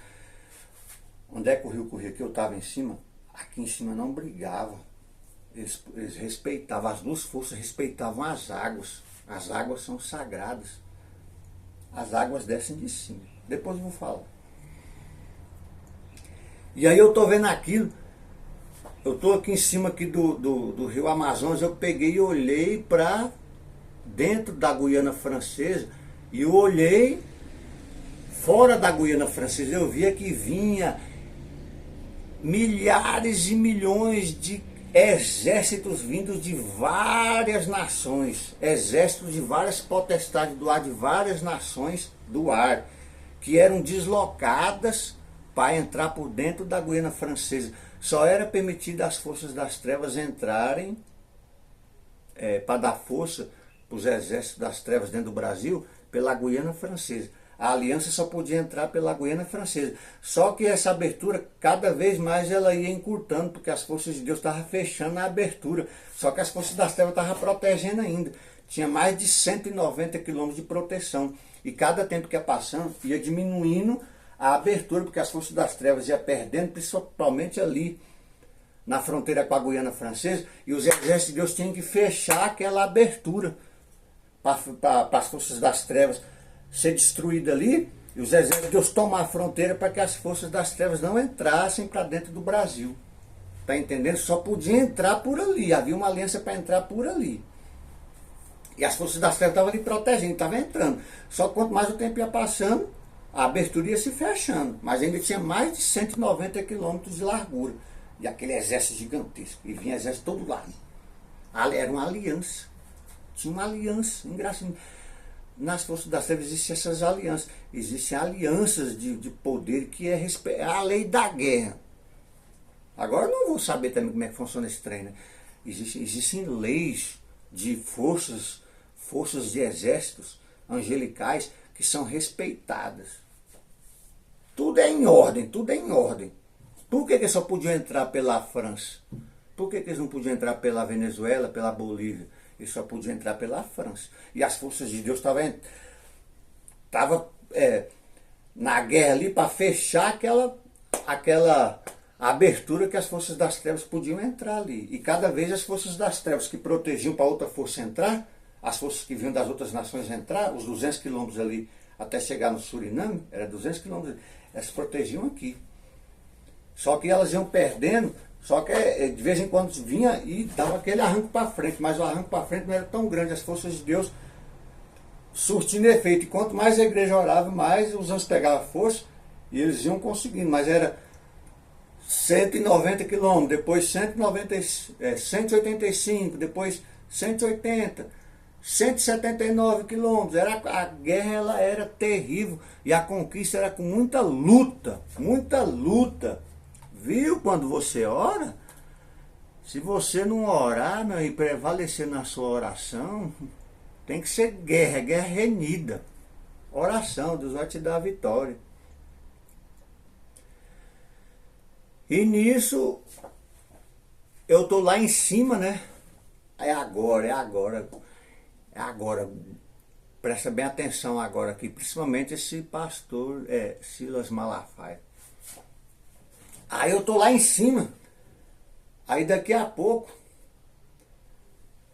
Onde é que o rio corria? Que eu estava em cima, aqui em cima não brigavam. Eles respeitavam, as duas forças respeitavam as águas. As águas são sagradas. As águas descem de cima. Depois eu vou falar. E aí eu tô vendo aquilo. Eu tô aqui em cima aqui do rio Amazonas, eu peguei e olhei para dentro da Guiana Francesa e eu olhei fora da Guiana Francesa, eu via que vinha milhares e milhões de exércitos vindos de várias nações, exércitos de várias potestades do ar, de várias nações do ar, que eram deslocadas para entrar por dentro da Guiana Francesa. Só era permitido às forças das trevas entrarem, para dar força para os exércitos das trevas dentro do Brasil, pela Guiana Francesa. A aliança só podia entrar pela Guiana Francesa. Só que essa abertura, cada vez mais ela ia encurtando, porque as forças de Deus estavam fechando a abertura. Só que as forças das trevas estavam protegendo ainda. Tinha mais de 190 quilômetros de proteção. E cada tempo que ia passando, ia diminuindo a abertura, porque as forças das trevas iam perdendo, principalmente ali na fronteira com a Guiana Francesa, e os exércitos de Deus tinham que fechar aquela abertura para as forças das trevas ser destruída ali, e os exércitos de Deus tomar a fronteira para que as forças das trevas não entrassem para dentro do Brasil. Está entendendo? Só podia entrar por ali, havia uma aliança para entrar por ali. E as forças das trevas estavam ali protegendo, estavam entrando. Só que quanto mais o tempo ia passando, a abertura ia se fechando, mas ainda tinha mais de 190 quilômetros de largura. E aquele exército gigantesco, e vinha exército todo lado. Era uma aliança. Tinha uma aliança, engraçado. Nas forças das trevas existem essas alianças. Existem alianças de poder que é a lei da guerra. Agora eu não vou saber também como é que funciona esse trem, né? Existem leis de forças de exércitos angelicais que são respeitadas. Tudo é em ordem, tudo é em ordem. Por que só podiam entrar pela França? Por que eles não podiam entrar pela Venezuela, pela Bolívia? Eles só podiam entrar pela França. E as forças de Deus estavam na guerra ali para fechar aquela abertura que as forças das trevas podiam entrar ali. E cada vez as forças das trevas que protegiam para outra força entrar, as forças que vinham das outras nações entrar, os 200 quilômetros ali até chegar no Suriname, era 200 quilômetros, elas protegiam aqui. Só que elas iam perdendo, só que de vez em quando vinha e dava aquele arranco para frente, mas o arranco para frente não era tão grande, as forças de Deus surtindo efeito. E quanto mais a igreja orava, mais os anjos pegavam força e eles iam conseguindo, mas era 190 quilômetros, depois 185, depois 180, 179 quilômetros. A guerra ela era terrível e a conquista era com muita luta, muita luta. Viu? Quando você ora, se você não orar, meu, e prevalecer na sua oração, tem que ser guerra renhida. Oração, Deus vai te dar a vitória. E nisso, eu tô lá em cima, né? É agora. Presta bem atenção agora aqui, principalmente esse pastor Silas Malafaia. Aí eu tô lá em cima, aí daqui a pouco,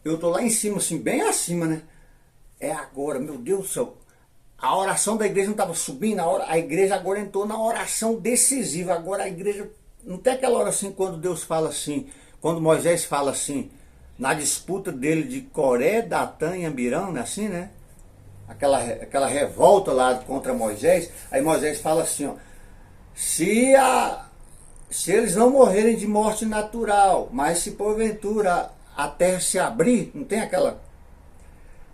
eu tô lá em cima, assim, bem acima, né? É agora, meu Deus do céu. A oração da igreja não estava subindo, a igreja agora entrou na oração decisiva. Agora a igreja, não tem aquela hora assim, quando Deus fala assim, quando Moisés fala assim, na disputa dele de Coré, Datã e Abirão, né? Assim, né? Aquela revolta lá contra Moisés, aí Moisés fala assim, ó, se eles não morrerem de morte natural, mas se porventura a terra se abrir, não tem aquela...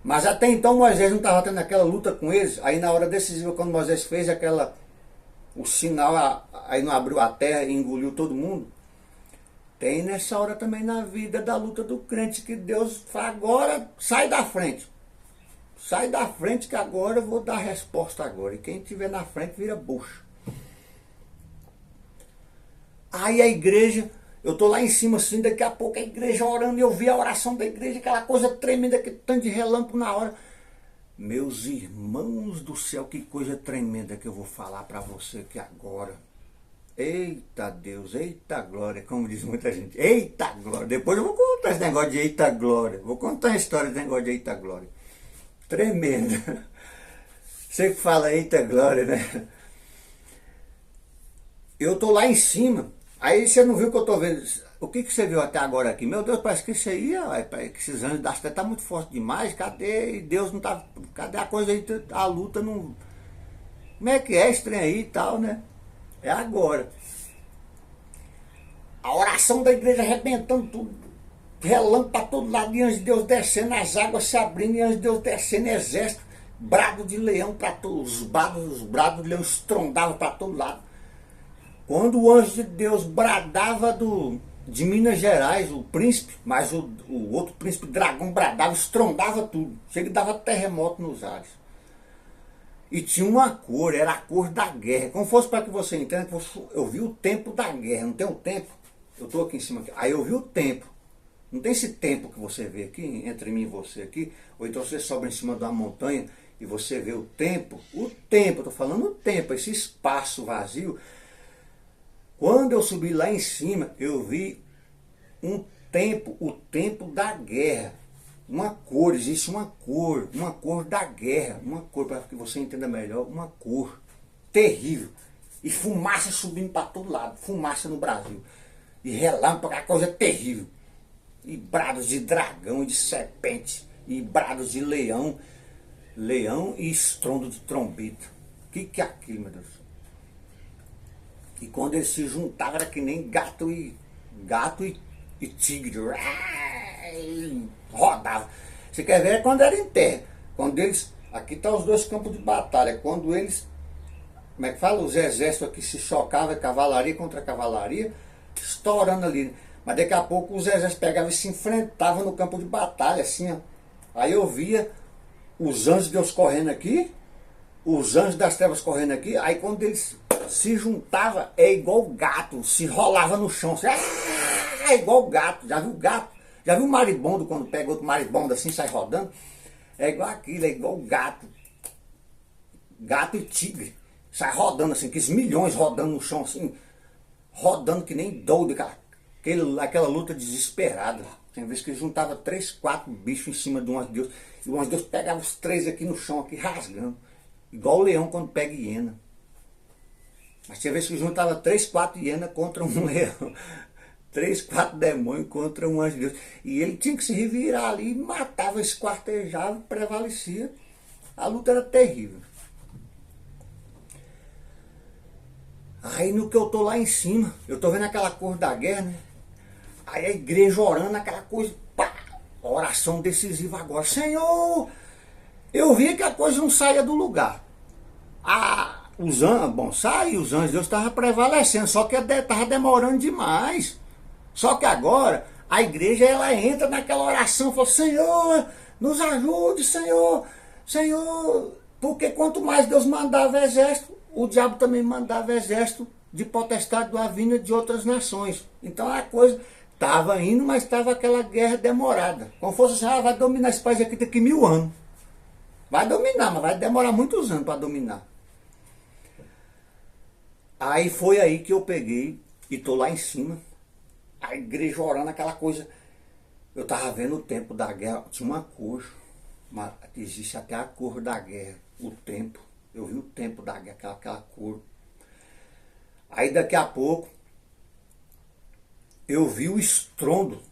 Mas até então Moisés não estava tendo aquela luta com eles. Aí na hora decisiva, quando Moisés fez o sinal, aí não abriu a terra e engoliu todo mundo. Tem nessa hora também na vida da luta do crente que Deus fala, agora sai da frente. Sai da frente que agora eu vou dar a resposta agora. E quem estiver na frente vira bucho. Aí a igreja, eu tô lá em cima assim, daqui a pouco a igreja orando, e eu vi a oração da igreja, aquela coisa tremenda, aquele tanto de relâmpago na hora. Meus irmãos do céu, que coisa tremenda que eu vou falar para você aqui agora. Eita Deus, eita glória, como diz muita gente. Eita glória, depois eu vou contar esse negócio de eita glória. Vou contar a história desse negócio de eita glória. Tremenda. Você que fala eita glória, né? Eu tô lá em cima. Aí você não viu o que eu tô vendo. O que você viu até agora aqui? Meu Deus, parece que isso aí, ó, que esses anjos da cidade tá muito forte demais. Cadê? Deus não tá. Cadê a coisa aí? A luta não. Como é que é esse trem aí e tal, né? É agora. A oração da igreja arrebentando tudo, relando para todo lado, e anjo de Deus descendo, as águas se abrindo, e anjo de Deus descendo, exército, brado de leão para todos, os brados de leão estrondavam para todo lado. Quando o anjo de Deus bradava de Minas Gerais, o príncipe, mas o outro príncipe dragão bradava, estrondava tudo, chega e dava terremoto nos ares. E tinha uma cor, era a cor da guerra. Como fosse para que você entenda, eu vi o tempo da guerra, não tem o tempo? Eu estou aqui em cima, aí eu vi o tempo. Não tem esse tempo que você vê aqui, entre mim e você aqui, ou então você sobe em cima de uma montanha e você vê o tempo, eu estou falando o tempo, esse espaço vazio. Quando eu subi lá em cima, eu vi um tempo, o tempo da guerra. Uma cor, existe uma cor da guerra, uma cor, para que você entenda melhor, uma cor terrível. E fumaça subindo para todo lado, fumaça no Brasil. E relâmpago, a coisa terrível. E brados de dragão e de serpente, e brados de leão, e estrondo de trombeta. O que é aquilo, meu Deus? E quando eles se juntavam, era que nem gato e tigre. Rodava. Você quer ver quando era em terra. Quando eles. Aqui estão os dois campos de batalha. Quando eles. Como é que fala? Os exércitos aqui se chocavam, cavalaria contra cavalaria, estourando ali. Mas daqui a pouco os exércitos pegavam e se enfrentavam no campo de batalha, assim, ó. Aí eu via os anjos de Deus correndo aqui, os anjos das trevas correndo aqui. Aí quando eles se juntavam, é igual gato, se rolava no chão. Assim, é igual gato. Já viu gato? Já viu maribondo quando pega outro maribondo assim, sai rodando? É igual aquilo, é igual gato. Gato e tigre. Sai rodando assim, aqueles milhões rodando no chão assim, rodando que nem doido, aquela luta desesperada. Tem vezes que juntava 3, 4 bichos em cima de um anjo de Deus, e o anjo de Deus pegava os 3 aqui no chão, aqui rasgando, igual o leão quando pega hiena. Mas tinha vezes que juntava 3, 4 hienas contra um leão, 3, 4 demônios contra um anjo de Deus, e ele tinha que se revirar ali, matava, esquartejava, prevalecia. A luta era terrível. Aí no que eu tô lá em cima, eu tô vendo aquela cor da guerra, né? Aí a igreja orando, aquela coisa, pá, oração decisiva agora. Senhor, eu vi que a coisa não saía do lugar. Os anjos, bom, sai, os anjos de Deus estavam prevalecendo, só que estava demorando demais. Só que agora, a igreja, ela entra naquela oração, fala, Senhor, nos ajude, Senhor, Senhor, porque quanto mais Deus mandava exército, o diabo também mandava exército de potestade do vinda de outras nações. Então a coisa estava indo, mas estava aquela guerra demorada. Como fosse assim, vai dominar esse país aqui daqui 1000 anos. Vai dominar, mas vai demorar muitos anos para dominar. Aí foi aí que eu peguei e tô lá em cima, a igreja orando, aquela coisa. Eu estava vendo o tempo da guerra, tinha uma cor, mas existe até a cor da guerra, o tempo. Eu vi o tempo da guerra, aquela cor. Aí daqui a pouco, eu vi o estrondo.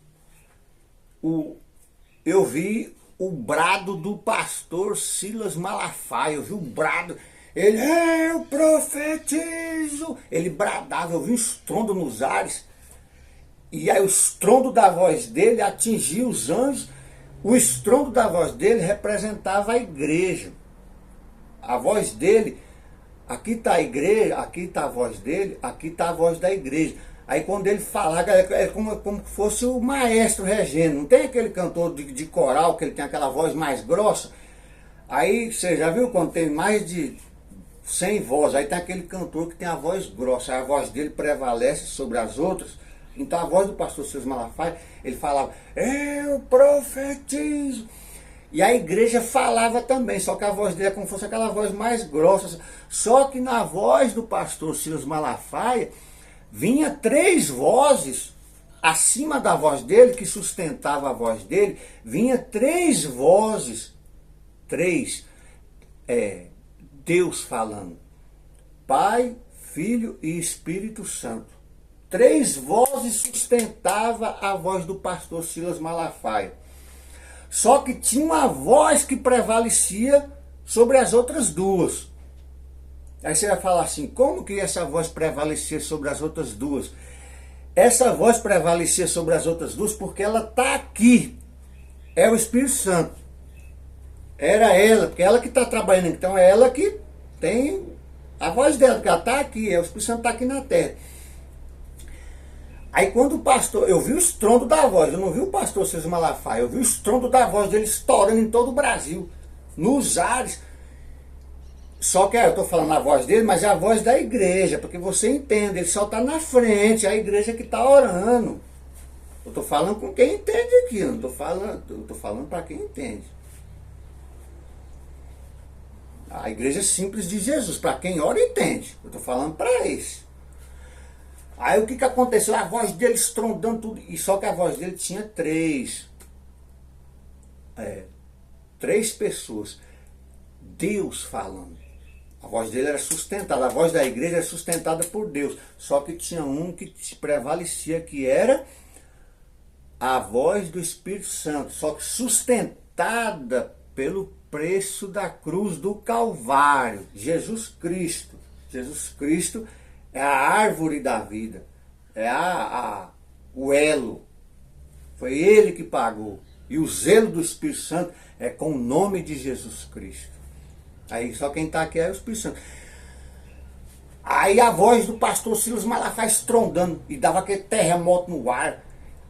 Eu vi o brado do pastor Silas Malafaia. Eu vi o brado. Ele, eu profetizo. Ele bradava, eu vi o estrondo nos ares. E aí o estrondo da voz dele atingia os anjos. O estrondo da voz dele representava a igreja. A voz dele, aqui está a igreja, aqui está a voz dele, aqui está a voz da igreja. Aí quando ele falava, é como se fosse o maestro regendo. Não tem aquele cantor de coral que ele tem aquela voz mais grossa? Aí você já viu quando tem mais de 100 vozes, aí tem aquele cantor que tem a voz grossa, aí a voz dele prevalece sobre as outras. Então a voz do pastor Silas Malafaia, ele falava, eu profetizo. E a igreja falava também, só que a voz dele é como se fosse aquela voz mais grossa. Só que na voz do pastor Silas Malafaia, vinha 3 vozes acima da voz dele, que sustentava a voz dele, vinha 3 vozes, 3, Deus falando, Pai, Filho e Espírito Santo. três vozes sustentavam a voz do pastor Silas Malafaia. Só que tinha uma voz que prevalecia sobre as outras duas. Aí você vai falar assim, como que essa voz prevalecia sobre as outras duas? Essa voz prevalecia sobre as outras duas porque ela está aqui. É o Espírito Santo. Era ela, porque ela que está trabalhando. Então é ela que tem a voz dela, porque ela está aqui. É o Espírito Santo está aqui na terra. Aí quando o pastor, eu vi o estrondo da voz, eu não vi o pastor Silas Malafaia, eu vi o estrondo da voz dele estourando em todo o Brasil, nos ares. Só que eu estou falando a voz dele, mas é a voz da igreja, porque você entende, ele só está na frente, é a igreja que está orando. Eu estou falando com quem entende aqui, eu não estou falando para quem entende. A igreja simples de Jesus, para quem ora entende, eu estou falando para esse. Aí o que aconteceu? A voz dele estrondando tudo. E só que a voz dele tinha três pessoas. Deus falando. A voz dele era sustentada. A voz da igreja era sustentada por Deus. Só que tinha um que prevalecia, que era a voz do Espírito Santo. Só que sustentada pelo preço da cruz do Calvário. Jesus Cristo. Jesus Cristo é a árvore da vida, é o elo. Foi ele que pagou. E o zelo do Espírito Santo é com o nome de Jesus Cristo. Aí só quem está aqui é o Espírito Santo. Aí a voz do pastor Silas Malafaia estrondando e dava aquele terremoto no ar.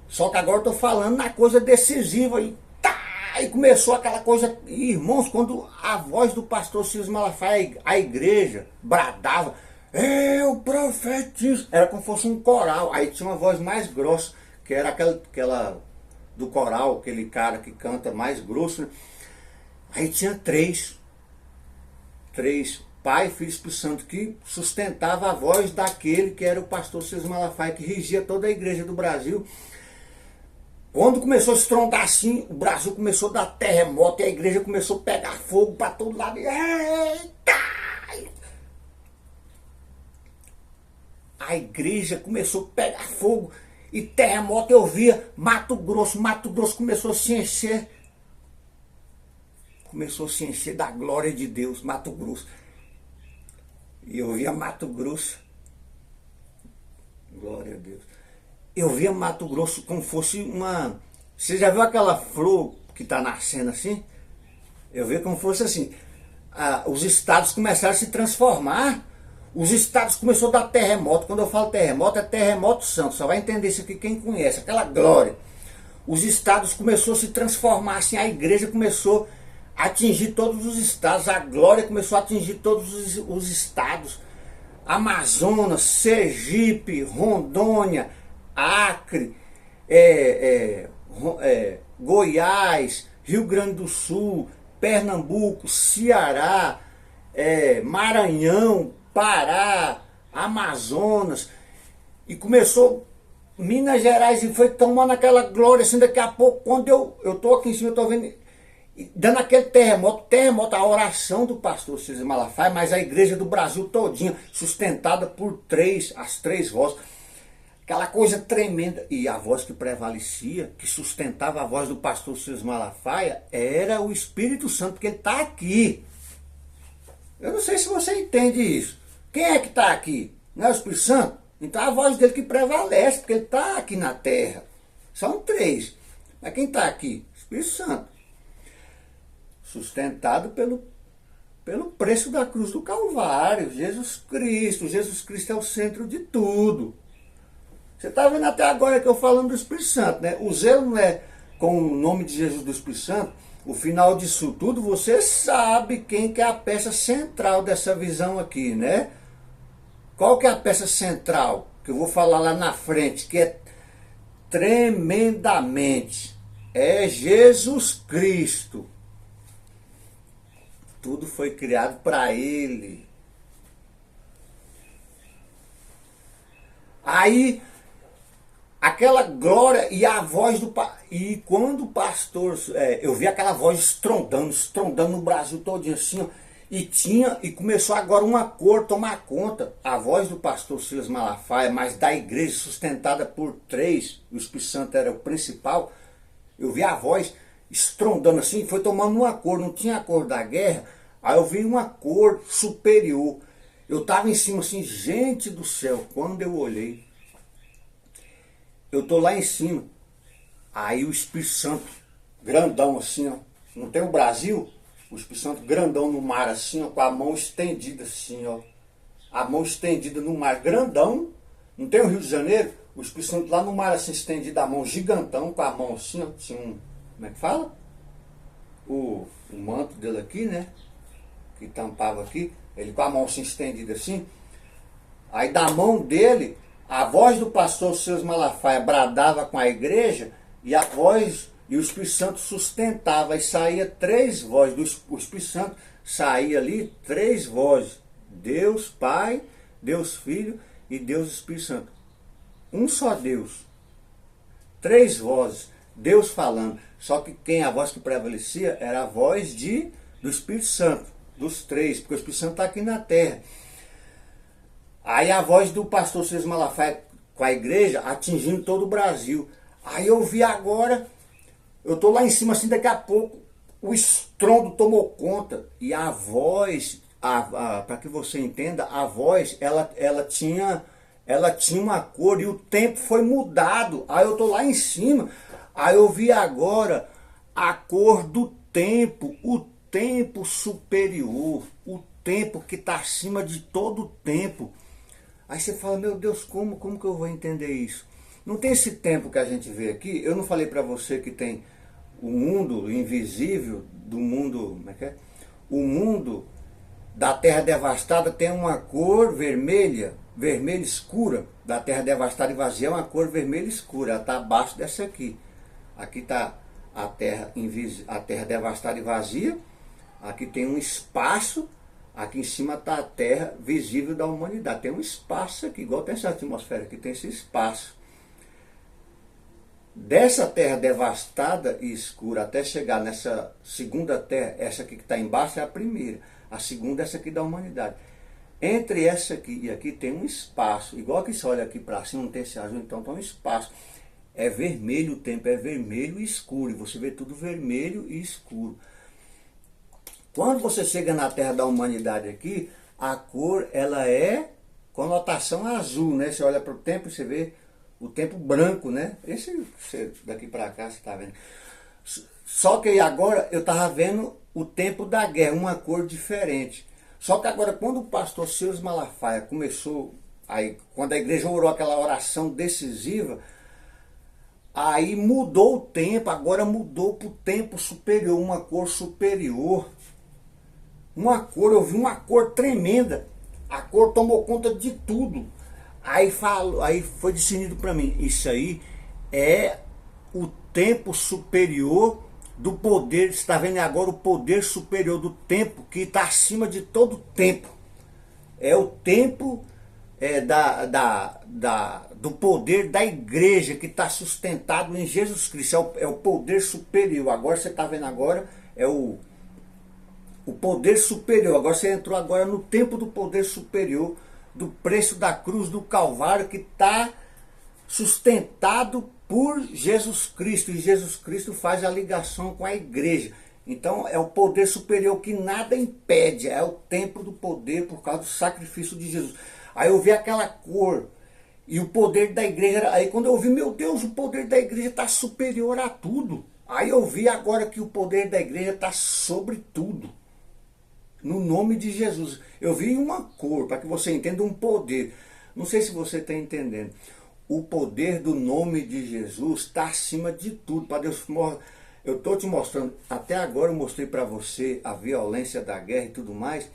Só que agora eu estou falando na coisa decisiva. E começou aquela coisa, irmãos, quando a voz do pastor Silas Malafaia, a igreja bradava, eu profetizo. Era como se fosse um coral. Aí tinha uma voz mais grossa, que era aquela do coral, aquele cara que canta mais grosso, né? Aí tinha três, Pai, Filho e Espírito Santo, que sustentava a voz daquele que era o pastor Silas Malafaia, que regia toda a igreja do Brasil. Quando começou a estrondar assim, o Brasil começou a dar terremoto e a igreja começou a pegar fogo para todo lado. Eita! A igreja começou a pegar fogo e terremoto. Eu via Mato Grosso começou a se encher. Começou a se encher da glória de Deus, Mato Grosso. E eu via Mato Grosso. Glória a Deus. Eu via Mato Grosso como fosse uma... Você já viu aquela flor que está nascendo assim? Eu via como fosse assim. Os estados começaram a se transformar. Os estados começaram a dar terremoto. Quando eu falo terremoto, é terremoto santo. Só vai entender isso aqui quem conhece. Aquela glória. Os estados começaram a se transformar assim. A igreja começou a atingir todos os estados. A glória começou a atingir todos os estados. Amazonas, Sergipe, Rondônia, Acre, Goiás, Rio Grande do Sul, Pernambuco, Ceará, Maranhão, Pará, Amazonas, e começou Minas Gerais e foi tomando aquela glória assim. Daqui a pouco, quando eu estou aqui em cima, eu estou vendo, dando aquele terremoto, a oração do pastor Silas Malafaia, mas a igreja do Brasil todinha, sustentada por as três vozes. Aquela coisa tremenda. E a voz que prevalecia, que sustentava a voz do pastor Silas Malafaia, era o Espírito Santo, porque ele está aqui. Eu não sei se você entende isso. Quem é que está aqui? Não é o Espírito Santo? Então é a voz dele que prevalece, porque ele está aqui na terra. São três. Mas quem está aqui? Espírito Santo. Sustentado pelo preço da cruz do Calvário. Jesus Cristo. Jesus Cristo é o centro de tudo. Você está vendo até agora que eu falando do Espírito Santo, né? O zelo não é com o nome de Jesus do Espírito Santo. O final disso tudo, você sabe quem que é a peça central dessa visão aqui, né? Qual que é a peça central? Que eu vou falar lá na frente, que é tremendamente. É Jesus Cristo. Tudo foi criado para Ele. Aí... aquela glória e a voz do... E quando o pastor... eu vi aquela voz estrondando no Brasil todinho assim, ó, E começou agora uma cor tomar conta. A voz do pastor Silas Malafaia, mas da igreja sustentada por três, o Espírito Santo era o principal. Eu vi a voz estrondando assim, foi tomando uma cor, não tinha a cor da guerra. Aí eu vi uma cor superior. Eu estava em cima assim, gente do céu, quando eu olhei, eu tô lá em cima. Aí o Espírito Santo, grandão assim, ó, não tem o Brasil? O Espírito Santo grandão no mar assim, ó, com a mão estendida assim, ó. A mão estendida no mar, grandão. Não tem o Rio de Janeiro? O Espírito Santo lá no mar assim, estendido, a mão gigantão, com a mão assim, ó. Tinha um, como é que fala? O manto dele aqui, né? Que tampava aqui. Ele com a mão assim, estendida assim. Aí da mão dele, a voz do pastor Silas Malafaia bradava com a igreja. E a voz... E o Espírito Santo sustentava, e saía três vozes. O Espírito Santo saía ali três vozes. Deus Pai, Deus Filho e Deus Espírito Santo. Um só Deus. Três vozes. Deus falando. Só que a voz que prevalecia era a voz do Espírito Santo. Dos três, porque o Espírito Santo está aqui na terra. Aí a voz do pastor Silas Malafaia com a igreja atingindo todo o Brasil. Aí eu vi agora... Eu tô lá em cima assim, daqui a pouco o estrondo tomou conta. E a voz, para que você entenda, a voz, ela tinha uma cor e o tempo foi mudado. Aí eu tô lá em cima, aí eu vi agora a cor do tempo, o tempo superior, o tempo que está acima de todo o tempo. Aí você fala, meu Deus, como que eu vou entender isso? Não tem esse tempo que a gente vê aqui. Eu não falei para você que tem o mundo invisível do mundo, como é que é? O mundo da terra devastada tem uma cor vermelha, vermelha escura. Da terra devastada e vazia é uma cor vermelha escura. Ela está abaixo dessa aqui. Aqui está a terra devastada e vazia. Aqui tem um espaço. Aqui em cima está a terra visível da humanidade. Tem um espaço aqui, igual tem essa atmosfera aqui, tem esse espaço. Dessa terra devastada e escura até chegar nessa segunda terra, essa aqui que está embaixo é a primeira, a segunda é essa aqui da humanidade. Entre essa aqui e aqui tem um espaço, igual que você olha aqui para cima, não tem esse azul, então tem um espaço. É vermelho, o tempo é vermelho e escuro, e você vê tudo vermelho e escuro. Quando você chega na terra da humanidade aqui, a cor ela é conotação azul, né? Você olha para o tempo e você vê o tempo branco, né? Esse daqui para cá você está vendo. Só que agora eu estava vendo o tempo da guerra, uma cor diferente. Só que agora quando o pastor Silas Malafaia começou, aí quando a igreja orou aquela oração decisiva, aí mudou o tempo, agora mudou para o tempo superior, uma cor superior. Uma cor, eu vi uma cor tremenda. A cor tomou conta de tudo. Aí foi discernido para mim, isso aí é o tempo superior do poder, você está vendo agora o poder superior do tempo, que está acima de todo tempo. É o tempo do poder da igreja, que está sustentado em Jesus Cristo, é o poder superior. Agora você está vendo agora, é o poder superior. Agora você entrou agora no tempo do poder superior, do preço da cruz do Calvário, que está sustentado por Jesus Cristo. E Jesus Cristo faz a ligação com a igreja. Então é o poder superior que nada impede. É o tempo do poder por causa do sacrifício de Jesus. Aí eu vi aquela cor e o poder da igreja. Aí quando eu vi, meu Deus, o poder da igreja está superior a tudo. Aí eu vi agora que o poder da igreja está sobre tudo. No nome de Jesus. Eu vi uma cor, para que você entenda um poder. Não sei se você está entendendo. O poder do nome de Jesus está acima de tudo. Para Deus, eu estou te mostrando, até agora eu mostrei para você a violência da guerra e tudo mais.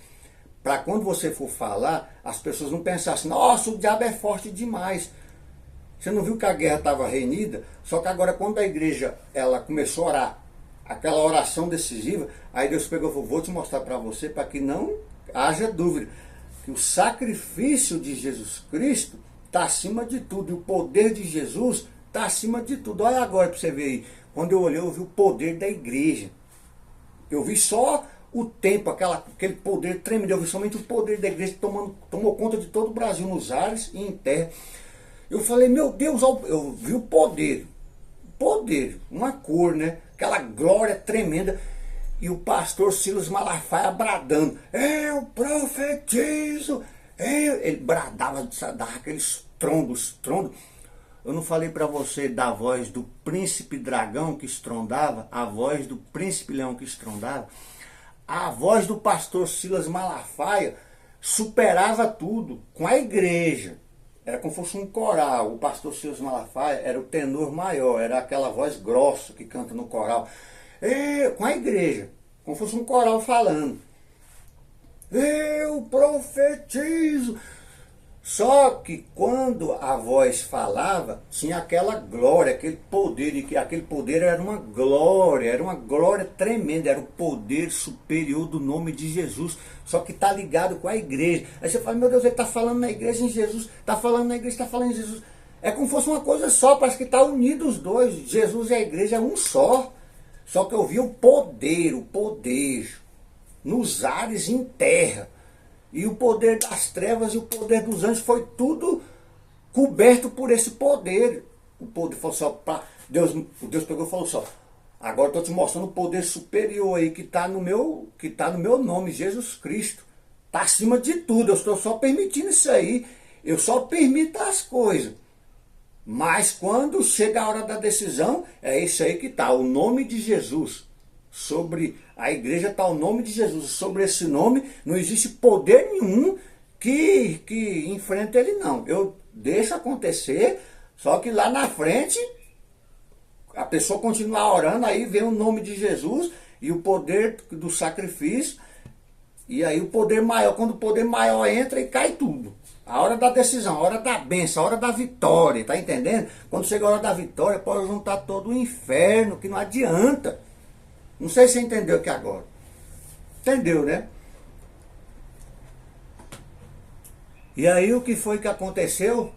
Para quando você for falar, as pessoas não pensarem assim, nossa, o diabo é forte demais. Você não viu que a guerra estava renhida? Só que agora quando a igreja ela começou a orar, aquela oração decisiva, aí Deus pegou e falou, vou te mostrar para você, para que não haja dúvida, que o sacrifício de Jesus Cristo está acima de tudo, e o poder de Jesus está acima de tudo. Olha agora para você ver aí, quando eu olhei, eu vi o poder da igreja. Eu vi só o tempo, aquele poder tremendo, eu vi somente o poder da igreja tomou conta de todo o Brasil, nos ares e em terra. Eu falei, meu Deus, eu vi o poder, uma cor, né? Aquela glória tremenda. E o pastor Silas Malafaia bradando, eu profetizo. Ele bradava, dava aqueles trondos. Eu não falei para você da voz do príncipe dragão que estrondava, a voz do príncipe leão que estrondava. A voz do pastor Silas Malafaia superava tudo com a igreja. Era como se fosse um coral. O pastor Silas Malafaia era o tenor maior, era aquela voz grossa que canta no coral. Com a igreja, como se fosse um coral falando. Eu profetizo. Só que quando a voz falava, tinha aquela glória, aquele poder, e que aquele poder era uma glória tremenda, era o poder superior do nome de Jesus, só que está ligado com a igreja. Aí você fala, meu Deus, ele está falando na igreja em Jesus, está falando na igreja, está falando em Jesus. É como se fosse uma coisa só, parece que está unido os dois, Jesus e a igreja é um só. Só que eu vi o poder, nos ares e em terra. E o poder das trevas e o poder dos anjos foi tudo coberto por esse poder. O poder falou só, Deus pegou e falou só, agora estou te mostrando o poder superior aí que está no meu nome, Jesus Cristo. Está acima de tudo, eu estou só permitindo isso aí. Eu só permito as coisas. Mas quando chega a hora da decisão, é isso aí que está, o nome de Jesus. Sobre a igreja está o nome de Jesus. Sobre esse nome não existe poder nenhum que enfrente ele não. Eu deixo acontecer, só que lá na frente a pessoa continuar orando, aí vem o nome de Jesus e o poder do sacrifício. E aí o poder maior, quando o poder maior entra e cai tudo. A hora da decisão, a hora da bênção, a hora da vitória, tá entendendo? Quando chega a hora da vitória, pode juntar todo o inferno, que não adianta. Não sei se você entendeu aqui agora. Entendeu, né? E aí o que foi que aconteceu?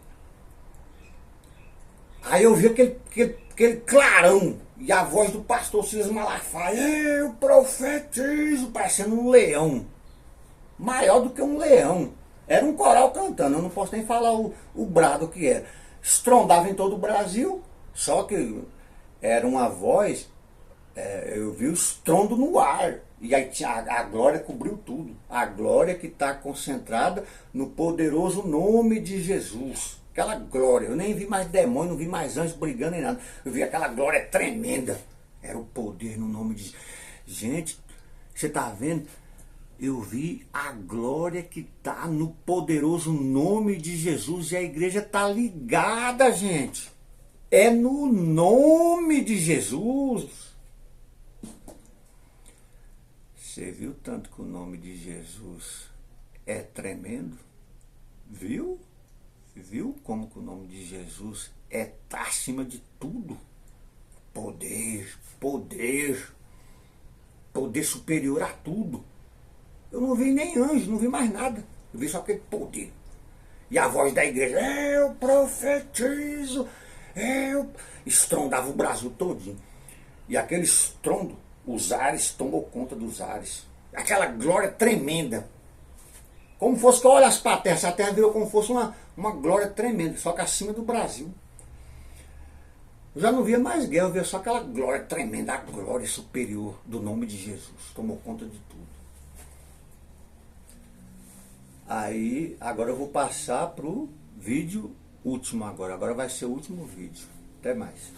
Aí eu vi aquele clarão e a voz do pastor Silas Malafaia, eu profetizo, parecendo um leão. Maior do que um leão. Era um coral cantando, eu não posso nem falar o brado que era. Estrondava em todo o Brasil, só que era uma voz... eu vi o estrondo no ar. E aí a glória cobriu tudo. A glória que está concentrada no poderoso nome de Jesus. Aquela glória. Eu nem vi mais demônio, não vi mais anjos brigando nem nada. Eu vi aquela glória tremenda. Era o poder no nome de... Gente, você está vendo? Eu vi a glória que está no poderoso nome de Jesus. E a igreja está ligada, gente. É no nome de Jesus. Você viu tanto que o nome de Jesus é tremendo? Viu? Viu como que o nome de Jesus tá acima de tudo? Poder superior a tudo. Eu não vi nem anjo, não vi mais nada. Eu vi só aquele poder. E a voz da igreja, eu profetizo, estrondava o Brasil todinho. E aquele estrondo, os ares, tomou conta dos ares. Aquela glória tremenda. Como fosse que eu olhasse para a terra, a terra virou como fosse uma glória tremenda, só que acima do Brasil. Eu já não via mais guerra, eu via só aquela glória tremenda, a glória superior do nome de Jesus. Tomou conta de tudo. Aí, agora eu vou passar para o vídeo último agora. Agora vai ser o último vídeo. Até mais.